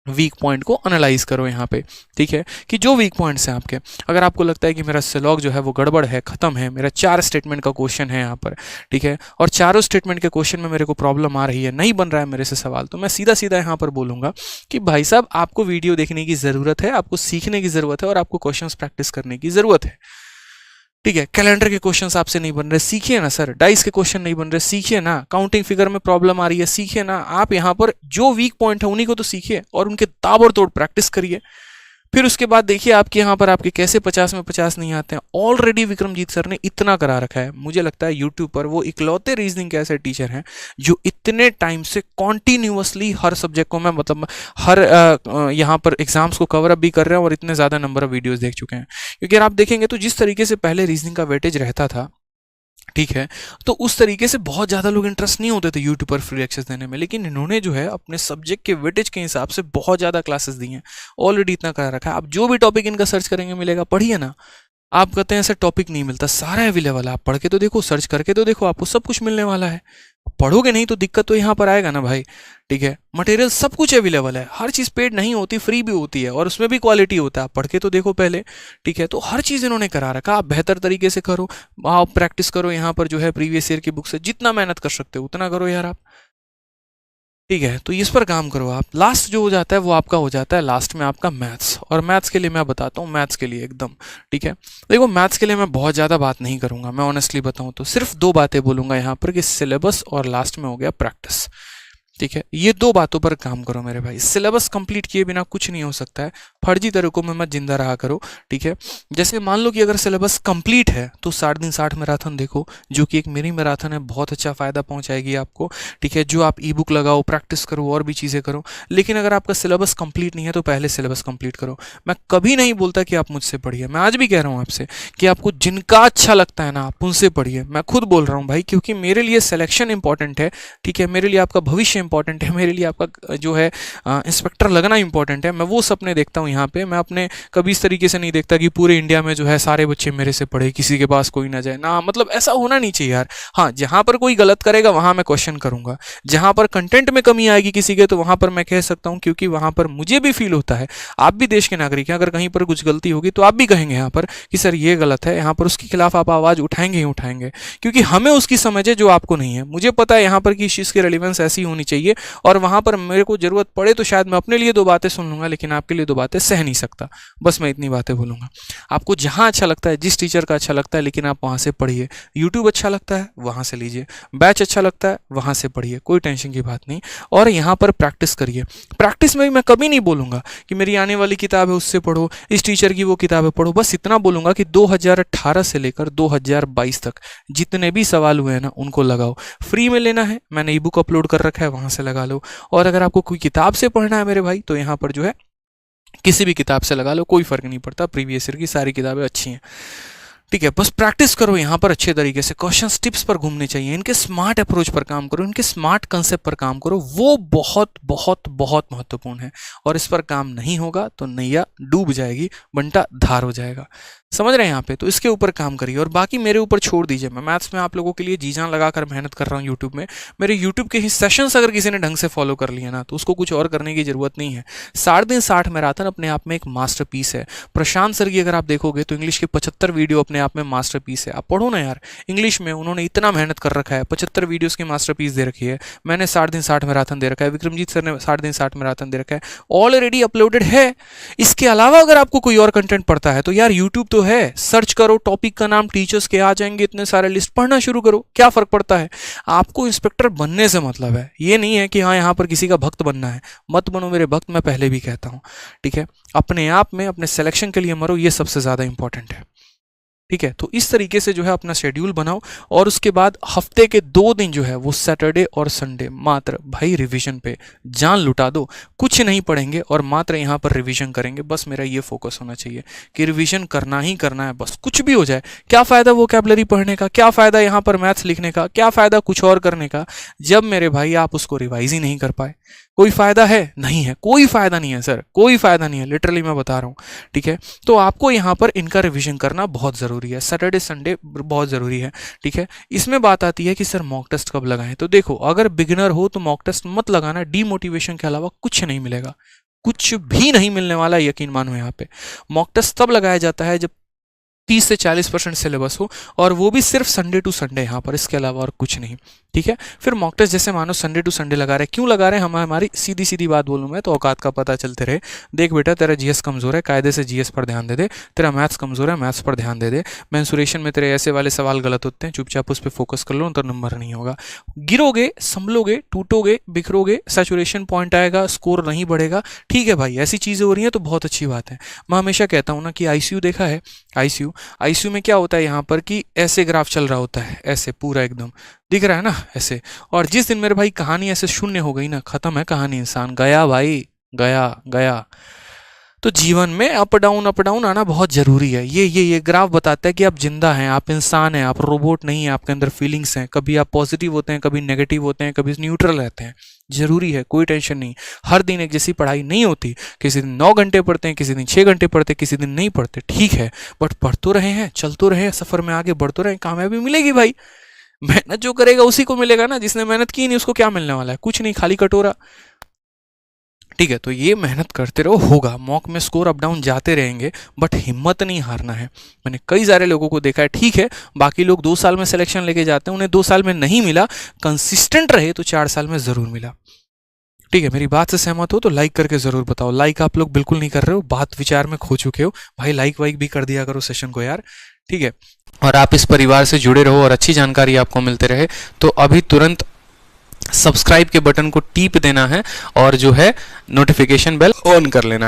वीक पॉइंट को एनालाइज करो यहाँ पे। ठीक है कि जो वीक पॉइंट्स हैं आपके, अगर आपको लगता है कि मेरा सिलॉग जो है वो गड़बड़ है, खत्म है, मेरा 4 स्टेटमेंट का क्वेश्चन है यहाँ पर, ठीक है, और चारों स्टेटमेंट के क्वेश्चन में मेरे को प्रॉब्लम आ रही है, नहीं बन रहा है मेरे से सवाल, तो मैं सीधा सीधा यहाँ पर बोलूँगा कि भाई साहब आपको वीडियो देखने की ज़रूरत है, आपको सीखने की ज़रूरत है और आपको क्वेश्चन प्रैक्टिस करने की ज़रूरत है। ठीक है कैलेंडर के क्वेश्चंस आपसे नहीं बन रहे, सीखिए ना सर। डाइस के क्वेश्चन नहीं बन रहे, सीखिए ना। काउंटिंग फिगर में प्रॉब्लम आ रही है, सीखिए ना। आप यहाँ पर जो वीक पॉइंट है उन्हीं को तो सीखिए और उनके ताबड़तोड़ प्रैक्टिस करिए। फिर उसके बाद देखिए आपके यहाँ पर आपके कैसे 50 में 50 नहीं आते हैं। ऑलरेडी विक्रमजीत सर ने इतना करा रखा है, मुझे लगता है यूट्यूब पर वो इकलौते रीजनिंग के ऐसे टीचर हैं जो इतने टाइम से कॉन्टिन्यूअसली हर सब्जेक्ट को मैं मतलब हर यहाँ पर एग्जाम्स को कवर अप भी कर रहे हैं और इतने ज़्यादा नंबर ऑफ वीडियोज़ देख चुके हैं। क्योंकि अगर आप देखेंगे तो जिस तरीके से पहले रीजनिंग का वेटेज रहता था, ठीक है, तो उस तरीके से बहुत ज़्यादा लोग इंटरेस्ट नहीं होते थे यूट्यूब पर फ्री एक्सेस देने में, लेकिन इन्होंने जो है अपने सब्जेक्ट के वेटेज के हिसाब से बहुत ज़्यादा क्लासेस दी हैं। ऑलरेडी इतना करा रखा है, आप जो भी टॉपिक इनका सर्च करेंगे मिलेगा, पढ़िए ना। आप कहते हैं ऐसे टॉपिक नहीं मिलता, सारा अवेलेबल है, आप पढ़ के तो देखो, सर्च करके तो देखो, आपको सब कुछ मिलने वाला है। पढ़ोगे नहीं तो दिक्कत तो यहाँ पर आएगा ना भाई। ठीक है मटेरियल सब कुछ अवेलेबल है, हर चीज़ पेड नहीं होती, फ्री भी होती है और उसमें भी क्वालिटी होता है, आप पढ़ के तो देखो पहले। ठीक है तो हर चीज़ इन्होंने करा रखा, आप बेहतर तरीके से करो, आप प्रैक्टिस करो यहाँ पर जो है प्रीवियस ईयर की बुक से, जितना मेहनत कर सकते हो उतना करो यार आप। ठीक है तो इस पर काम करो आप। लास्ट जो हो जाता है वो आपका हो जाता है लास्ट में आपका मैथ्स। और मैथ्स के लिए मैं बताता हूँ, मैथ्स के लिए एकदम ठीक है, देखो मैथ्स के लिए मैं बहुत ज़्यादा बात नहीं करूँगा, मैं ऑनेस्टली बताऊँ तो सिर्फ 2 बातें बोलूँगा यहाँ पर कि सिलेबस और लास्ट में हो गया प्रैक्टिस। ठीक है ये 2 बातों पर काम करो मेरे भाई। सिलेबस कंप्लीट किए बिना कुछ नहीं हो सकता है, फर्जी तरीकों में मत जिंदा रहा करो। ठीक है जैसे मान लो कि अगर सिलेबस कंप्लीट है तो 60 दिन 60 मैराथन देखो, जो कि एक मेरी मैराथन है, बहुत अच्छा फायदा पहुंचाएगी आपको। ठीक है जो आप ई बुक लगाओ, प्रैक्टिस करो और भी चीज़ें करो। लेकिन अगर आपका सिलेबस कंप्लीट नहीं है तो पहले सिलेबस कंप्लीट करो। मैं कभी नहीं बोलता कि आप मुझसे पढ़िए, मैं आज भी कह रहा हूँ आपसे कि आपको जिनका अच्छा लगता है ना आप उनसे पढ़िए। मैं खुद बोल रहा हूँ भाई, क्योंकि मेरे लिए सिलेक्शन इंपॉर्टेंट है। ठीक है मेरे लिए आपका भविष्य इंपॉर्टेंट है, मेरे लिए आपका जो है इंस्पेक्टर लगना इंपॉर्टेंट है। मैं वो सपने देखता हूँ यहाँ पे। मैं अपने कभी इस तरीके से नहीं देखता कि पूरे इंडिया में जो है सारे बच्चे मेरे से पढ़े, किसी के पास कोई ना जाए ना, मतलब ऐसा होना नहीं चाहिए यार। हाँ जहाँ पर कोई गलत करेगा वहाँ मैं क्वेश्चन करूंगा, जहाँ पर कंटेंट में कमी आएगी किसी के तो वहाँ पर मैं कह सकता हूँ, क्योंकि वहाँ पर मुझे भी फील होता है, आप भी देश के नागरिक हैं, अगर कहीं पर कुछ गलती होगी तो आप भी कहेंगे यहाँ पर कि सर ये गलत है, यहाँ पर उसके खिलाफ आप आवाज़ उठाएंगे ही उठाएंगे, क्योंकि हमें उसकी समझ है जो आपको नहीं है। मुझे पता है यहाँ पर कि इस चीज़ की रेलिवेंस ऐसी होनी चाहिए और वहाँ पर मेरे को ज़रूरत पड़े तो शायद मैं अपने लिए 2 बातें सुन लूँगा, लेकिन आपके लिए 2 बातें सह नहीं सकता। बस मैं इतनी बातें बोलूँगा। आपको जहाँ अच्छा लगता है, जिस टीचर का अच्छा लगता है, लेकिन आप वहाँ से पढ़िए। यूट्यूब अच्छा लगता है वहाँ से लीजिए, बैच अच्छा लगता है वहाँ से पढ़िए, कोई टेंशन की बात नहीं। और यहाँ पर प्रैक्टिस करिए। प्रैक्टिस में भी मैं कभी नहीं बोलूँगा कि मेरी आने वाली किताब है उससे पढ़ो, इस टीचर की वो किताबें पढ़ो। बस इतना बोलूँगा कि 2018 से लेकर 2022 तक जितने भी सवाल हुए हैं ना उनको लगाओ। फ्री में लेना है, मैंने ई बुक अपलोड कर रखा है, वहाँ से लगा लो। और अगर आपको कोई किताब से पढ़ना है मेरे भाई तो यहाँ पर जो है किसी भी किताब से लगा लो, कोई फ़र्क नहीं पड़ता, प्रीवियस ईयर की सारी किताबें अच्छी हैं। ठीक है, बस प्रैक्टिस करो यहाँ पर अच्छे तरीके से, क्वेश्चन टिप्स पर घूमने चाहिए, इनके स्मार्ट अप्रोच पर काम करो, इनके स्मार्ट कंसेप्ट पर काम करो, वो बहुत बहुत बहुत महत्वपूर्ण है। और इस पर काम नहीं होगा तो नैया डूब जाएगी, बंटा धार हो जाएगा। समझ रहे हैं यहाँ पे? तो इसके ऊपर काम करिए और बाकी मेरे ऊपर छोड़ दीजिए। मैं मैथ्स में आप लोगों के लिए जी जान लगाकर मेहनत कर रहा हूँ यूट्यूब में। मेरे यूट्यूब के ही सेशंस अगर किसी ने ढंग से फॉलो कर लिए ना तो उसको कुछ और करने की जरूरत नहीं है। 60 मैराथन अपने आप में एक मास्टरपीस है। प्रशांत सर की अगर आप देखोगे तो इंग्लिश के 75 वीडियो अपने आप में मास्टरपीस है। आप पढ़ो ना यार, इंग्लिश में उन्होंने इतना मेहनत कर रखा है, 75 वीडियोस की मास्टरपीस दे रखी है। मैंने 60 मैराथन दे रखा है, विक्रमजीत सर ने 60 मैराथन दे रखा है, ऑलरेडी अपलोडेड है। इसके अलावा अगर आपको कोई और कंटेंट पड़ता है तो यार यूट्यूब तो है, सर्च करो, टॉपिक का नाम टीचर्स के आ जाएंगे इतने सारे, लिस्ट पढ़ना शुरू करो, क्या फर्क पड़ता है। आपको इंस्पेक्टर बनने से मतलब है, ये नहीं है कि हाँ यहाँ पर किसी का भक्त बनना है। मत बनो मेरे भक्त, मैं पहले भी कहता हूँ, ठीक है। अपने आप में अपने सिलेक्शन के लिए मरो, ये सबसे ज्यादा इंपॉर्टेंट है, ठीक है। तो इस तरीके से जो है अपना शेड्यूल बनाओ और उसके बाद हफ्ते के 2 दिन जो है वो सैटरडे और संडे मात्र भाई रिवीजन पे जान लुटा दो। कुछ नहीं पढ़ेंगे और मात्र यहाँ पर रिवीजन करेंगे। बस मेरा ये फोकस होना चाहिए कि रिवीजन करना ही करना है, बस कुछ भी हो जाए। क्या फ़ायदा वोकैबुलरी पढ़ने का, क्या फ़ायदा यहाँ पर मैथ्स लिखने का, क्या फ़ायदा कुछ और करने का, जब मेरे भाई आप उसको रिवाइज ही नहीं कर पाए। कोई फ़ायदा है? नहीं है, कोई फ़ायदा नहीं है सर, कोई फ़ायदा नहीं है, लिटरली मैं बता रहा हूँ, ठीक है। तो आपको यहाँ पर इनका रिवीजन करना बहुत ज़रूरी है, सैटरडे संडे बहुत ज़रूरी है, ठीक है। इसमें बात आती है कि सर मॉक टेस्ट कब लगाएं। तो देखो, अगर बिगिनर हो तो मॉक टेस्ट मत लगाना, डीमोटिवेशन के अलावा कुछ नहीं मिलेगा, कुछ भी नहीं मिलने वाला, यकीन मानो। यहाँ पे मॉक टेस्ट तब लगाया जाता है जब 30 से 40% सिलेबस हो, और वो भी सिर्फ संडे टू संडे यहाँ पर, इसके अलावा और कुछ नहीं, ठीक है। फिर मॉक टेस्ट जैसे मानो संडे टू संडे लगा रहे, क्यों लगा रहे हैं? हमारी सीधी सीधी बात बोलूँ मैं तो औकात का पता चलते रहे। देख बेटा, तेरा जीएस कमजोर है, कायदे से जीएस पर ध्यान दे दे। तेरा मैथ्स कमजोर है, मैथ्स पर ध्यान दे दे। मेंसुरेशन में तेरे ऐसे वाले सवाल गलत होते हैं, चुपचाप उस पर फोकस कर लो, तो नंबर नहीं होगा। गिरोगे, संभलोगे, टूटोगे, बिखरोगे, सैचुरेशन पॉइंट आएगा, स्कोर नहीं बढ़ेगा, ठीक है भाई। ऐसी चीज़ें हो रही हैं तो बहुत अच्छी बात है। मैं हमेशा कहता हूँ ना कि आईसीयू देखा है, आईसीयू में क्या होता है यहाँ पर कि ऐसे ग्राफ चल रहा होता है, ऐसे पूरा एकदम दिख रहा है ना, ऐसे। और जिस दिन मेरे भाई कहानी ऐसे शून्य हो गई ना, खत्म है कहानी, इंसान गया भाई, गया गया। तो जीवन में अप डाउन आना बहुत जरूरी है। ये ग्राफ बताता है कि आप जिंदा हैं, आप इंसान हैं, आप रोबोट नहीं हैं, आपके अंदर फीलिंग्स हैं। कभी आप पॉजिटिव होते हैं, कभी नेगेटिव होते हैं, कभी न्यूट्रल रहते हैं। जरूरी है, कोई टेंशन नहीं। हर दिन एक जैसी पढ़ाई नहीं होती, किसी दिन 9 घंटे पढ़ते हैं, किसी दिन 6 घंटे पढ़ते हैं, किसी दिन नहीं पढ़ते, ठीक है। बट पढ़ तो रहे हैं, चल तो रहे हैं, सफर में आगे बढ़ तो रहे हैं, कामयाबी मिलेगी भाई। मेहनत जो करेगा उसी को मिलेगा ना, जिसने मेहनत की नहीं उसको क्या मिलने वाला है? कुछ नहीं, खाली कटोरा, ठीक है। तो ये मेहनत करते रहो, होगा। मॉक में स्कोर अप डाउन जाते रहेंगे, बट हिम्मत नहीं हारना है। मैंने कई सारे लोगों को देखा है, ठीक है, बाकी लोग 2 साल में सिलेक्शन लेके जाते हैं, उन्हें 2 साल में नहीं मिला, कंसिस्टेंट रहे तो 4 साल में जरूर मिला, ठीक है। मेरी बात से सहमत हो तो लाइक करके जरूर बताओ। लाइक आप लोग बिल्कुल नहीं कर रहे हो, बात विचार में खो चुके हो भाई। लाइक वाइक भी कर दिया करो सेशन को यार, ठीक है। और आप इस परिवार से जुड़े रहो और अच्छी जानकारी आपको मिलते रहे, तो अभी तुरंत सब्सक्राइब के बटन को टीप देना है और जो है नोटिफिकेशन बेल ऑन कर लेना है।